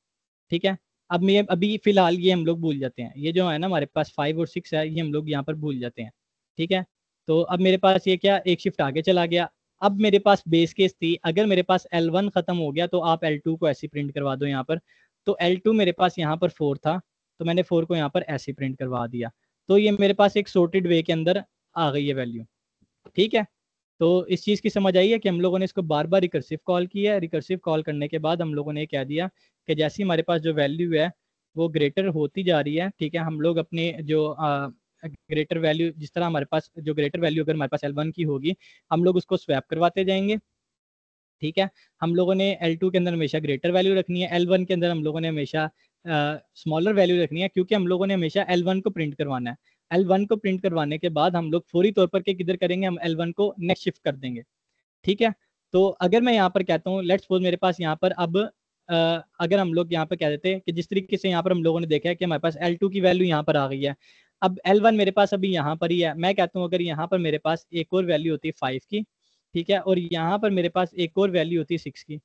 ठीक है। अब मैं अभी फिलहाल ये हम लोग भूल जाते हैं, ये जो है ना हमारे पास 5 और 6 है, ये हम लोग यहाँ पर भूल जाते हैं, ठीक है। तो अब मेरे पास ये क्या, एक शिफ्ट आगे चला गया। अब मेरे पास बेस केस थी, अगर मेरे पास L1 खत्म हो गया तो आप L2 को ऐसे प्रिंट करवा दो यहाँ पर। तो L2 मेरे पास यहाँ पर 4 था, तो मैंने 4 को यहाँ पर ऐसे प्रिंट करवा दिया। तो ये मेरे पास एक सॉर्टेड वे के अंदर आ गई है वैल्यू, ठीक है। तो इस चीज़ की समझ आई है कि हम लोगों ने इसको बार बार रिकर्सिव कॉल किया है। रिकर्सिव कॉल करने के बाद हम लोगों ने कह दिया कि जैसे हमारे पास जो वैल्यू है वो ग्रेटर होती जा रही है, ठीक है, हम लोग अपने जो ग्रेटर वैल्यू, जिस तरह हमारे पास जो ग्रेटर वैल्यू अगर हमारे पास L1 की होगी, हम लोग उसको स्वैप करवाते जाएंगे, ठीक है। हम लोगों ने L2 के अंदर हमेशा ग्रेटर वैल्यू रखनी है, L1 के अंदर हम लोगों ने हमेशा स्मॉलर वैल्यू रखनी है, क्योंकि हम लोगों ने हमेशा L1 को प्रिंट करवाना है। L1 को प्रिंट करवाने के बाद हम लोग फौरी तौर पर के किधर करेंगे, हम L1 को नेक्स्ट शिफ्ट कर देंगे, ठीक है। तो अगर मैं यहाँ पर कहता हूँ, लेट्स सपोज मेरे पास यहाँ पर अब अगर हम लोग यहाँ पर कह देते हैं कि जिस तरीके से यहाँ पर हम लोगों ने देखा है कि हमारे पास L2 की वैल्यू यहाँ पर आ गई है, अब L1 मेरे पास अभी यहाँ पर ही है, मैं कहता हूँ अगर यहाँ पर मेरे पास एक और वैल्यू होती है 5 की, ठीक है, और यहाँ पर मेरे पास एक और वैल्यू होती है 6 की,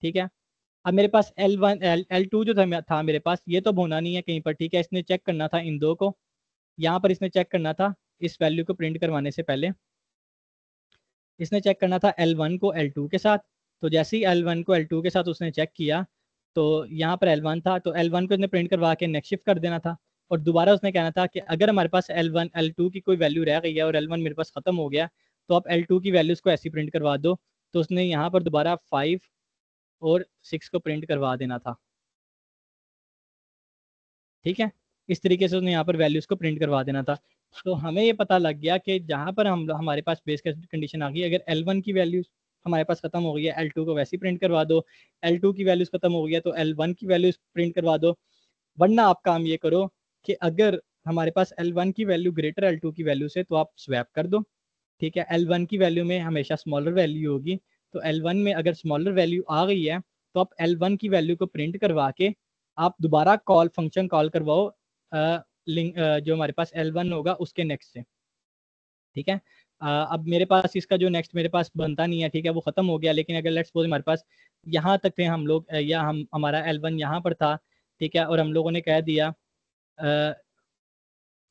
ठीक है। अब मेरे पास L2 जो था मेरे पास, ये तो होना नहीं है कहीं पर, ठीक है, इसने चेक करना था इन दो को, यहाँ पर इसने चेक करना था इस वैल्यू को प्रिंट करवाने से पहले, इसने चेक करना था L1 को L2 के साथ। तो जैसे ही L1 को L2 के साथ उसने चेक किया, तो यहाँ पर L1 था, तो L1 को इसने प्रिंट करवा के नेक्स्ट शिफ्ट कर देना था, और दोबारा उसने कहना था कि अगर हमारे पास L1 L2 की कोई वैल्यू रह गई है और L1 मेरे पास खत्म हो गया, तो आप L2 की वैल्यूज को ऐसी प्रिंट करवा दो। तो उसने यहाँ पर दोबारा 5 और 6 को प्रिंट करवा देना था, ठीक है। इस तरीके से उसने यहाँ पर वैल्यूज को प्रिंट करवा देना था। तो हमें ये पता लग गया कि जहाँ पर हम हमारे पास बेस केस कंडीशन आ गई, अगर L1 की वैल्यूज हमारे पास खत्म हो गई है, L2 को वैसे ही प्रिंट करवा दो, L2 की वैल्यूज खत्म हो गई है तो L1 की वैल्यूज प्रिंट करवा दो। वरना आप काम ये करो कि अगर हमारे पास L1 की वैल्यू ग्रेटर L2 की वैल्यू से, तो आप स्वैप कर दो, ठीक है। L1 की वैल्यू में हमेशा स्मॉलर वैल्यू होगी, तो L1 में अगर स्मॉलर वैल्यू आ गई है, तो आप L1 की वैल्यू को प्रिंट करवा के आप दोबारा कॉल फंक्शन कॉल करवाओ लिंक जो हमारे पास L1 होगा उसके नेक्स्ट से, ठीक है। अब मेरे पास इसका जो नेक्स्ट मेरे पास बनता नहीं है, ठीक है, वो खत्म हो गया। लेकिन अगर लेट्स सपोज हमारे पास यहाँ तक थे हम लोग, या हम हमारा L1 यहाँ पर था, ठीक है, और हम लोगों ने कह दिया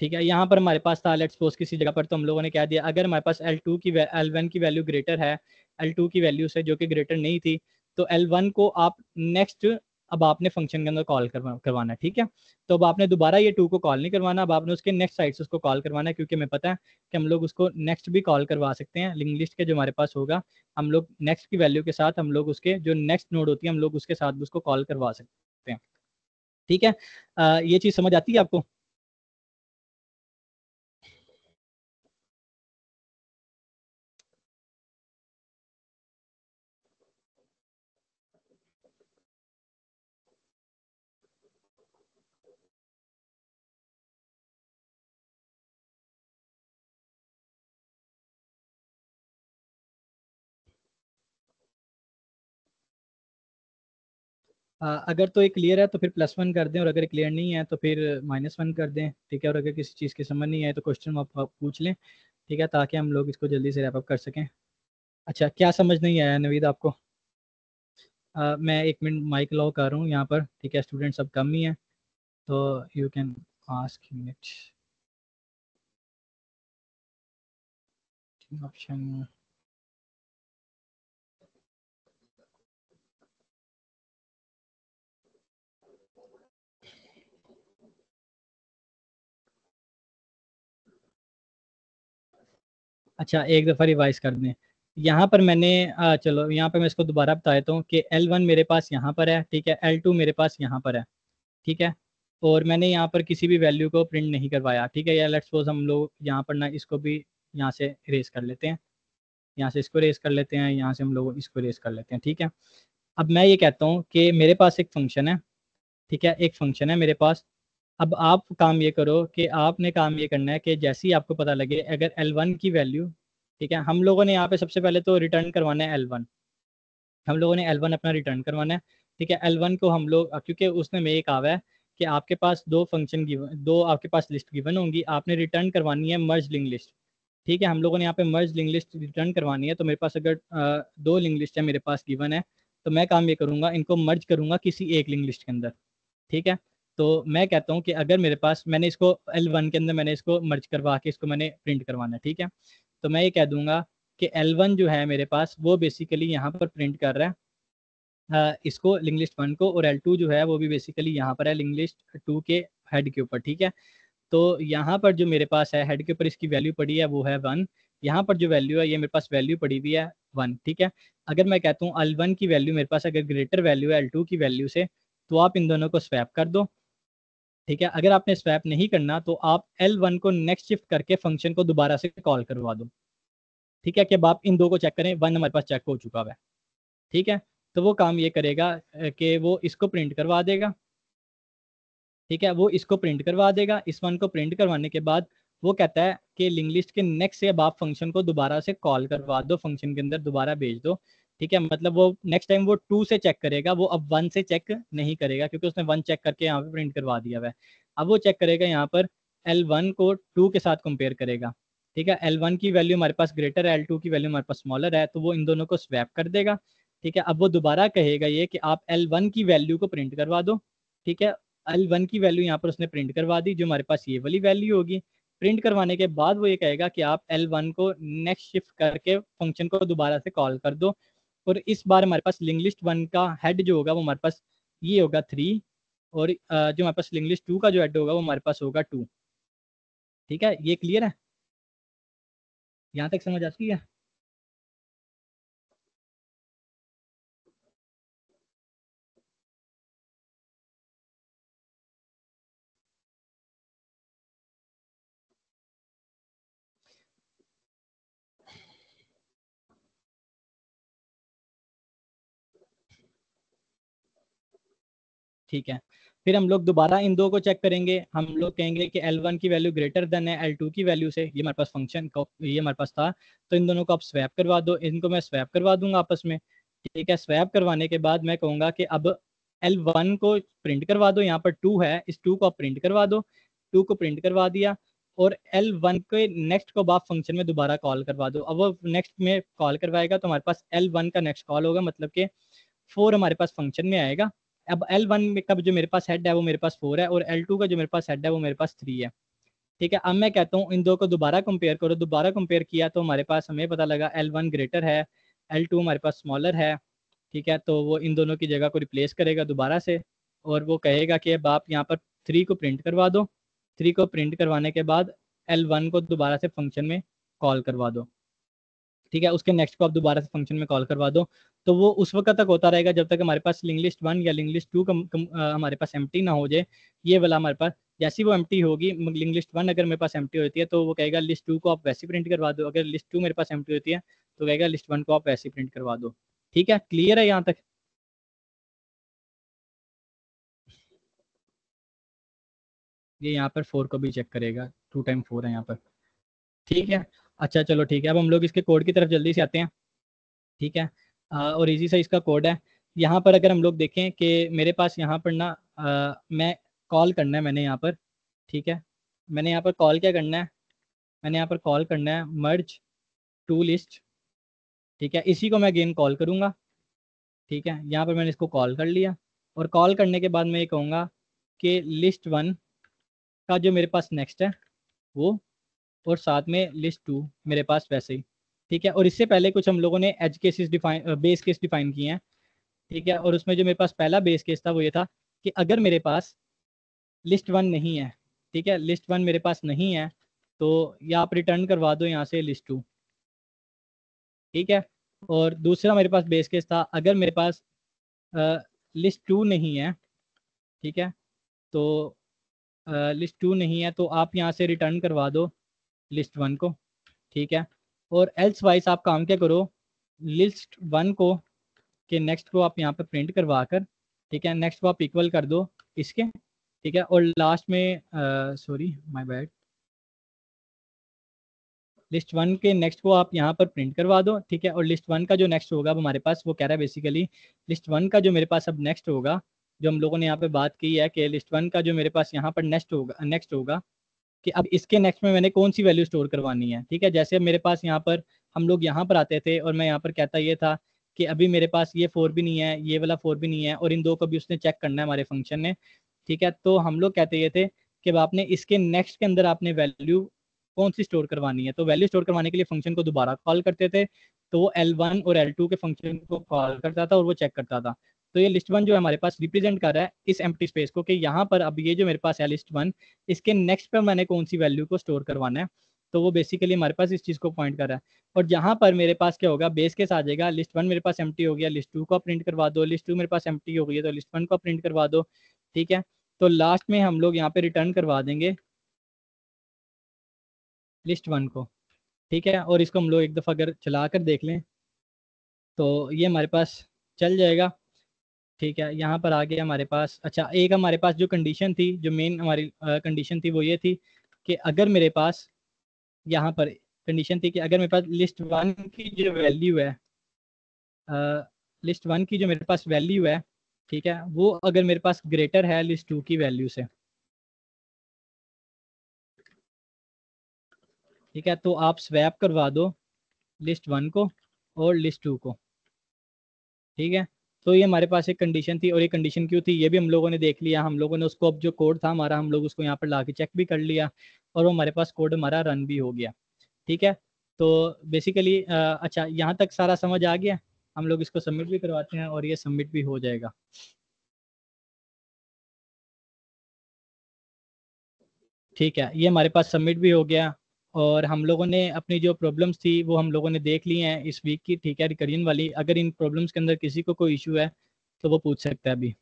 ठीक है, यहाँ पर हमारे पास था लेट्स सपोज किसी जगह पर, तो हम लोगों ने कह दिया अगर हमारे पास L2 की L1 की वैल्यू ग्रेटर है L2 की वैल्यू से, जो कि ग्रेटर नहीं थी, तो L1 को आप नेक्स्ट, अब आपने फंक्शन के अंदर कॉल करवाना है, ठीक है। तो अब आपने दोबारा ये 2 को कॉल नहीं करवाना, अब आपने उसके नेक्स्ट साइड से उसको कॉल करवाना है, क्योंकि हमें पता है कि हम लोग उसको नेक्स्ट भी कॉल करवा सकते हैं। लिंक लिस्ट के जो हमारे पास होगा, हम लोग नेक्स्ट की वैल्यू के साथ हम लोग उसके जो नेक्स्ट नोड होती है हम लोग उसके साथ भी उसको कॉल करवा सकते हैं, ठीक है। ये चीज़ समझ आती है आपको? अगर तो ये क्लियर है तो फिर +1 कर दें, और अगर क्लियर नहीं है तो फिर -1 कर दें, ठीक है। और अगर किसी चीज़ की समझ नहीं आए तो क्वेश्चन आप पूछ लें, ठीक है, ताकि हम लोग इसको जल्दी से रैप अप कर सकें। अच्छा, क्या समझ नहीं आया नवीद आपको? मैं 1 मिनट माइक लॉक कर रहा हूँ यहाँ पर, ठीक है, स्टूडेंट सब कम ही है, तो you can ask minute option. अच्छा, एक दफ़ा रिवाइज कर दें। यहाँ पर मैंने चलो यहाँ पर मैं इसको दोबारा बता देता हूँ कि L1 मेरे पास यहाँ पर है, ठीक है, L2 मेरे पास यहाँ पर है, ठीक है, और मैंने यहाँ पर किसी भी वैल्यू को प्रिंट नहीं करवाया, ठीक है। या लेट्स सपोज हम लोग यहाँ पर ना इसको भी यहाँ से इरेज कर लेते हैं, यहाँ से इसको इरेज कर लेते हैं, यहाँ से हम लोग इसको इरेज कर लेते हैं, ठीक है। अब मैं ये कहता हूँ कि मेरे पास एक फंक्शन है, ठीक है, एक फंक्शन है मेरे पास। अब आप काम ये करो कि आपने काम ये करना है कि जैसे ही आपको पता लगे अगर L1 की वैल्यू, ठीक है, हम लोगों ने यहाँ पे सबसे पहले तो रिटर्न करवाना है L1, हम लोगों ने L1 अपना रिटर्न करवाना है। ठीक है, L1 को हम लोग, क्योंकि उसने में ये कहा हुआ है कि आपके पास दो फंक्शन गिवन, दो आपके पास लिस्ट गिवन होंगी, आपने रिटर्न करवानी है मर्ज लिंक लिस्ट। ठीक है, हम लोगों ने यहाँ पे मर्ज लिंक लिस्ट रिटर्न करवानी है, तो मेरे पास अगर दो लिंक लिस्ट है मेरे पास गिवन है, तो मैं काम ये करूंगा, इनको मर्ज करूंगा किसी एक लिंक लिस्ट के अंदर। ठीक है, तो मैं कहता हूँ कि अगर मेरे पास, मैंने इसको L1 के अंदर मैंने इसको मर्ज करवा के इसको मैंने प्रिंट करवाना है, ठीक है, तो मैं ये कह दूंगा कि L1 जो है मेरे पास वो बेसिकली यहाँ पर प्रिंट कर रहा है इसको लिंक लिस्ट 1 को, और L2 जो है वो भी बेसिकली यहाँ पर है लिंक लिस्ट 2 के हेड के ऊपर। ठीक है, तो यहाँ पर जो मेरे पास है हेड के ऊपर इसकी वैल्यू पड़ी है वो है 1, यहाँ पर जो वैल्यू है ये मेरे पास वैल्यू पड़ी हुई है 1। ठीक है, अगर मैं कहता हूँ L1 की वैल्यू मेरे पास अगर ग्रेटर वैल्यू है L2 की वैल्यू से, तो आप इन दोनों को स्वैप कर दो। ठीक है, अगर आपने स्वैप नहीं करना तो आप L1 को नेक्स्ट शिफ्ट करके फंक्शन को दोबारा से कॉल करवा दो। ठीक है, कि अब आप इन दो को चेक करें, 1 हमारे पास चेक हो चुका है। ठीक है, तो वो काम ये करेगा कि वो इसको प्रिंट करवा देगा। ठीक है, वो इसको प्रिंट करवा देगा, इस 1 को प्रिंट करवाने के बाद वो कहता है कि लिंक लिस्ट के नेक्स्ट से अब आप फंक्शन को दोबारा से कॉल करवा दो, फंक्शन के अंदर दोबारा भेज दो। ठीक है, मतलब वो नेक्स्ट टाइम वो 2 से चेक करेगा, वो अब 1 से चेक नहीं करेगा, क्योंकि उसने 1 चेक करके यहाँ पे प्रिंट करवा दिया हुआ है। अब वो चेक करेगा यहाँ पर L1 को 2 के साथ कंपेयर करेगा। ठीक है, L1 की वैल्यू हमारे पास ग्रेटर है, L2 की वैल्यू हमारे पास स्मॉलर है, तो वो इन दोनों को स्वैप कर देगा। ठीक है, अब वो दोबारा कहेगा ये कि आप L1 की वैल्यू को प्रिंट करवा दो। ठीक है, L1 की वैल्यू यहाँ पर उसने प्रिंट करवा दी, जो हमारे पास ये वाली वैल्यू होगी। प्रिंट करवाने के बाद वो ये कहेगा कि आप L1 को नेक्स्ट शिफ्ट करके फंक्शन को दोबारा से कॉल कर दो, और इस बार हमारे पास लिंक लिस्ट 1 का हेड जो होगा वो हमारे पास ये होगा 3, और जो हमारे पास लिंक लिस्ट 2 का जो हेड होगा वो हमारे पास होगा 2। ठीक है, ये क्लियर है, यहाँ तक समझ आती है? ठीक है, फिर हम लोग दोबारा इन दो को चेक करेंगे, हम लोग कहेंगे कि L1 की वैल्यू ग्रेटर देन है L2 की वैल्यू से, ये हमारे पास फंक्शन को ये हमारे पास था, तो इन दोनों को आप स्वैप करवा दो, इनको मैं स्वैप करवा दूंगा आपस में। ठीक है, स्वैप करवाने के बाद मैं कहूँगा कि अब L1 को प्रिंट करवा दो, यहाँ पर 2 है, इस 2 को आप प्रिंट करवा दो, 2 को प्रिंट करवा दिया, और L1 के नेक्स्ट को आप फंक्शन में दोबारा कॉल करवा दो। अब वो नेक्स्ट में कॉल करवाएगा तो हमारे पास L1 का नेक्स्ट कॉल होगा, मतलब कि 4 हमारे पास फंक्शन में आएगा। अब L1 का जो मेरे पास हेड है वो मेरे पास 4 है, और L2 का जो मेरे पास हेड है वो मेरे पास 3 है। ठीक है, अब मैं कहता हूँ इन दो को दोबारा कंपेयर करो, दोबारा कंपेयर किया तो हमारे पास हमें पता लगा L1 ग्रेटर है, L2 हमारे पास स्मॉलर है। ठीक है, तो वो इन दोनों की जगह को रिप्लेस करेगा दोबारा से, और वो कहेगा कि अब आप यहाँ पर 3 को प्रिंट करवा दो, 3 को प्रिंट करवाने के बाद L1 को दोबारा से फंक्शन में कॉल करवा दो। ठीक है, उसके नेक्स्ट को आप दोबारा से फंक्शन में कॉल करवा दो, तो वो उस वक्त तक होता रहेगा जब तक हमारे पास लिंक लिस्ट 1 या लिंक लिस्ट 2 हमारे पास एम्प्टी ना हो जाए। ये वाला हमारे पास जैसी वो एम्प्टी होगी, लिंक लिस्ट 1 अगर मेरे पास एम्प्टी होती है तो वो कहेगा लिस्ट 2 को आप वैसे प्रिंट करवा दो, अगर लिस्ट 2 मेरे पास एम्प्टी होती है तो कहेगा लिस्ट 1 को आप वैसे प्रिंट करवा दो। ठीक है, क्लियर है यहाँ तक? ये यहाँ पर 4 को भी चेक करेगा, 2 टाइम 4 है यहाँ पर। ठीक है, अच्छा चलो ठीक है, अब हम लोग इसके कोड की तरफ जल्दी से आते हैं। ठीक है, और इजी सा इसका कोड है। यहाँ पर अगर हम लोग देखें कि मेरे पास यहाँ पर ना मैं कॉल करना है मैंने यहाँ पर, ठीक है, मैंने यहाँ पर कॉल क्या करना है, मैंने यहाँ पर कॉल करना है मर्ज टू लिस्ट। ठीक है, इसी को मैं अगेन कॉल करूँगा। ठीक है, यहाँ पर मैंने इसको कॉल कर लिया, और कॉल करने के बाद मैं ये कहूँगा कि लिस्ट 1 का जो मेरे पास नेक्स्ट है वो, और साथ में लिस्ट 2 मेरे पास वैसे ही। ठीक है, और इससे पहले कुछ हम लोगों ने edge cases define, base case define किए हैं। ठीक है, और उसमें जो मेरे पास पहला बेस केस था वो ये था कि अगर मेरे पास लिस्ट 1 नहीं है, ठीक है, लिस्ट 1 मेरे पास नहीं है, तो या आप रिटर्न करवा दो यहाँ से लिस्ट 2। ठीक है, और दूसरा मेरे पास बेस केस था, अगर मेरे पास लिस्ट 2 नहीं है, ठीक है, तो लिस्ट 2 नहीं है तो आप यहाँ से रिटर्न करवा दो लिस्ट 1 को। ठीक है, और एल्स वाइज आप काम क्या करो, लिस्ट 1 को कि नेक्स्ट को आप यहाँ पे प्रिंट करवा कर, ठीक है, नेक्स्ट को आप इक्वल कर दो इसके, ठीक है, और लास्ट में sorry my bad, list one के नेक्स्ट को आप यहाँ पर प्रिंट करवा दो, ठीक है, और लिस्ट वन का जो नेक्स्ट होगा अब हमारे पास, वो कह रहा है बेसिकली लिस्ट वन का जो मेरे पास अब नेक्स्ट होगा, जो हम लोगों ने यहाँ पे बात की है कि लिस्ट वन का जो मेरे पास यहाँ पर नेक्स्ट होगा कि अब इसके नेक्स्ट में मैंने कौन सी वैल्यू स्टोर करवानी है, ठीक है। जैसे मेरे पास यहाँ पर हम लोग यहाँ पर आते थे और मैं यहाँ पर कहता ये था कि अभी मेरे पास ये 4 भी नहीं है, ये वाला 4 भी नहीं है, और इन दो को भी उसने चेक करना है हमारे फंक्शन ने, ठीक है। तो हम लोग कहते ये थे कि अब आपने इसके नेक्स्ट के अंदर आपने वैल्यू कौन सी स्टोर करवानी है, तो वैल्यू स्टोर करवाने के लिए फंक्शन को दोबारा कॉल करते थे, तो वो L1 और L2 के फंक्शन को कॉल करता था और वो चेक करता था। तो ये लिस्ट वन जो है हमारे पास रिप्रेजेंट कर रहा है इस एम्प्टी स्पेस को कि यहाँ पर अब ये जो मेरे पास है लिस्ट वन, इसके नेक्स्ट पर मैंने कौन सी वैल्यू को स्टोर करवाना है, तो वो बेसिकली हमारे पास इस चीज़ को पॉइंट कर रहा है। और जहाँ पर मेरे पास क्या होगा, बेस केस आ जाएगा, लिस्ट वन मेरे पास एम्प्टी हो गया, लिस्ट टू को प्रिंट करवा दो, लिस्ट टू मेरे पास एम्प्टी हो गई है तो लिस्ट वन को प्रिंट करवा दो, ठीक है। तो लास्ट में हम लोग यहाँ पे रिटर्न करवा देंगे लिस्ट वन को, ठीक है। और इसको हम लोग एक दफ़ा अगर चला कर देख लें तो ये हमारे पास चल जाएगा, ठीक है। यहाँ पर आ गया हमारे पास, अच्छा एक हमारे पास जो कंडीशन थी, जो मेन हमारी कंडीशन थी वो ये थी कि अगर मेरे पास यहाँ पर कंडीशन थी कि अगर मेरे पास लिस्ट वन की जो वैल्यू है, लिस्ट वन की जो मेरे पास वैल्यू है, ठीक है, वो अगर मेरे पास ग्रेटर है लिस्ट टू की वैल्यू से, ठीक है, तो आप स्वैप करवा दो लिस्ट वन को और लिस्ट टू को, ठीक है। तो ये हमारे पास एक कंडीशन थी, और ये कंडीशन क्यों थी ये भी हम लोगों ने देख लिया, हम लोगों ने उसको अब जो कोड था हमारा हम लोग उसको यहाँ पर ला के चेक भी कर लिया, और वो हमारे पास कोड हमारा रन भी हो गया, ठीक है। तो बेसिकली अच्छा यहाँ तक सारा समझ आ गया, हम लोग इसको सबमिट भी करवाते हैं और ये सबमिट भी हो जाएगा। ठीक है, ये हमारे पास सबमिट भी हो गया, और हम लोगों ने अपनी जो प्रॉब्लम्स थी वो हम लोगों ने देख ली हैं इस वीक की, ठीक है, रिकरियन वाली। अगर इन प्रॉब्लम्स के अंदर किसी को कोई इशू है तो वो पूछ सकता है अभी।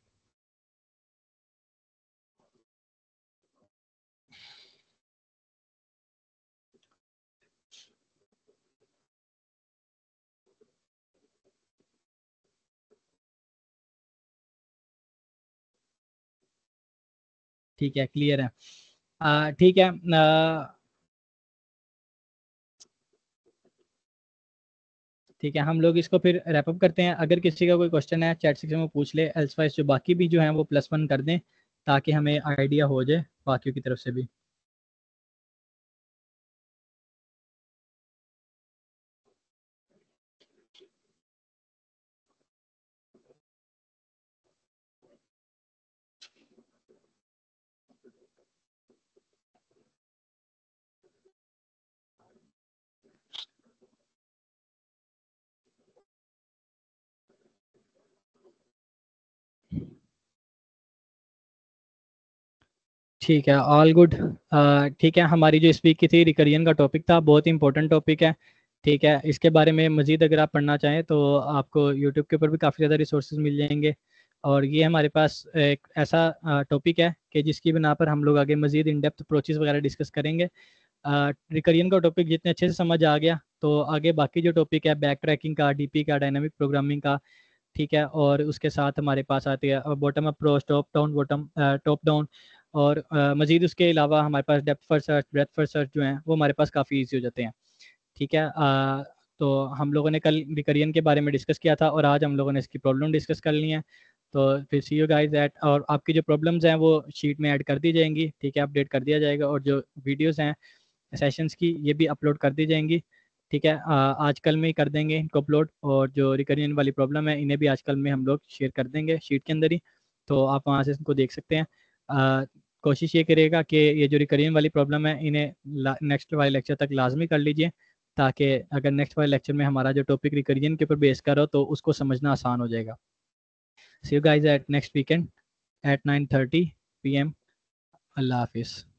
ठीक है, क्लियर है। ठीक है, ठीक है, हम लोग इसको फिर रैपअप करते हैं। अगर किसी का कोई क्वेश्चन है चैट सेक्शन में पूछ ले, एल्सवाइज जो बाकी भी जो हैं वो +1 कर दें ताकि हमें आइडिया हो जाए बाकियों की तरफ से भी। ठीक है, ऑल गुड। ठीक है, हमारी जो इस वीक की थी रिकरियन का टॉपिक था, बहुत ही इंपॉर्टेंट टॉपिक है, ठीक है। इसके बारे में मज़ीद अगर आप पढ़ना चाहें तो आपको यूट्यूब के ऊपर भी काफ़ी ज़्यादा रिसोर्सेज मिल जाएंगे, और ये हमारे पास एक ऐसा टॉपिक है कि जिसकी बिना पर हम लोग आगे मज़ीद इन डेप्थ अप्रोचेस वगैरह डिस्कस करेंगे। रिकरियन का टॉपिक जितने अच्छे से समझ आ गया तो आगे बाकी जो टॉपिक है बैक ट्रैकिंग का, डीपी का, डायनामिक प्रोग्रामिंग का, ठीक है, और उसके साथ हमारे पास आती है bottom approach, top down, bottom top down, और मज़ीद उसके अलावा हमारे पास depth first search, breadth first search जो हैं वो हमारे पास काफ़ी ईजी हो जाते हैं, ठीक है। तो हम लोगों ने कल रिकरियन के बारे में डिस्कस किया था और आज हम लोगों ने इसकी प्रॉब्लम डिस्कस कर ली है। तो फिर सी यू गाइस एट, और आपकी जो प्रॉब्लम्स हैं वो शीट में ऐड कर दी जाएंगी, ठीक है, अपडेट कर दिया जाएगा, और जो वीडियोस हैं सेशंस की ये भी अपलोड कर दी जाएंगी, ठीक है। आजकल में ही कर देंगे इनको अपलोड, और जो रिकरियन वाली प्रॉब्लम है इन्हें भी आजकल में हम लोग शेयर कर देंगे शीट के अंदर ही, तो आप वहाँ से इनको देख सकते हैं। कोशिश ये करिएगा कि ये जो रिकरियन वाली प्रॉब्लम है इन्हें नेक्स्ट वाले लेक्चर तक लाजमी कर लीजिए, ताकि अगर नेक्स्ट वाले लेक्चर में हमारा जो टॉपिक रिकरियन के ऊपर बेस करो तो उसको समझना आसान हो जाएगा। See you guys at next weekend at 9:30 PM। अल्लाह हाफिज़।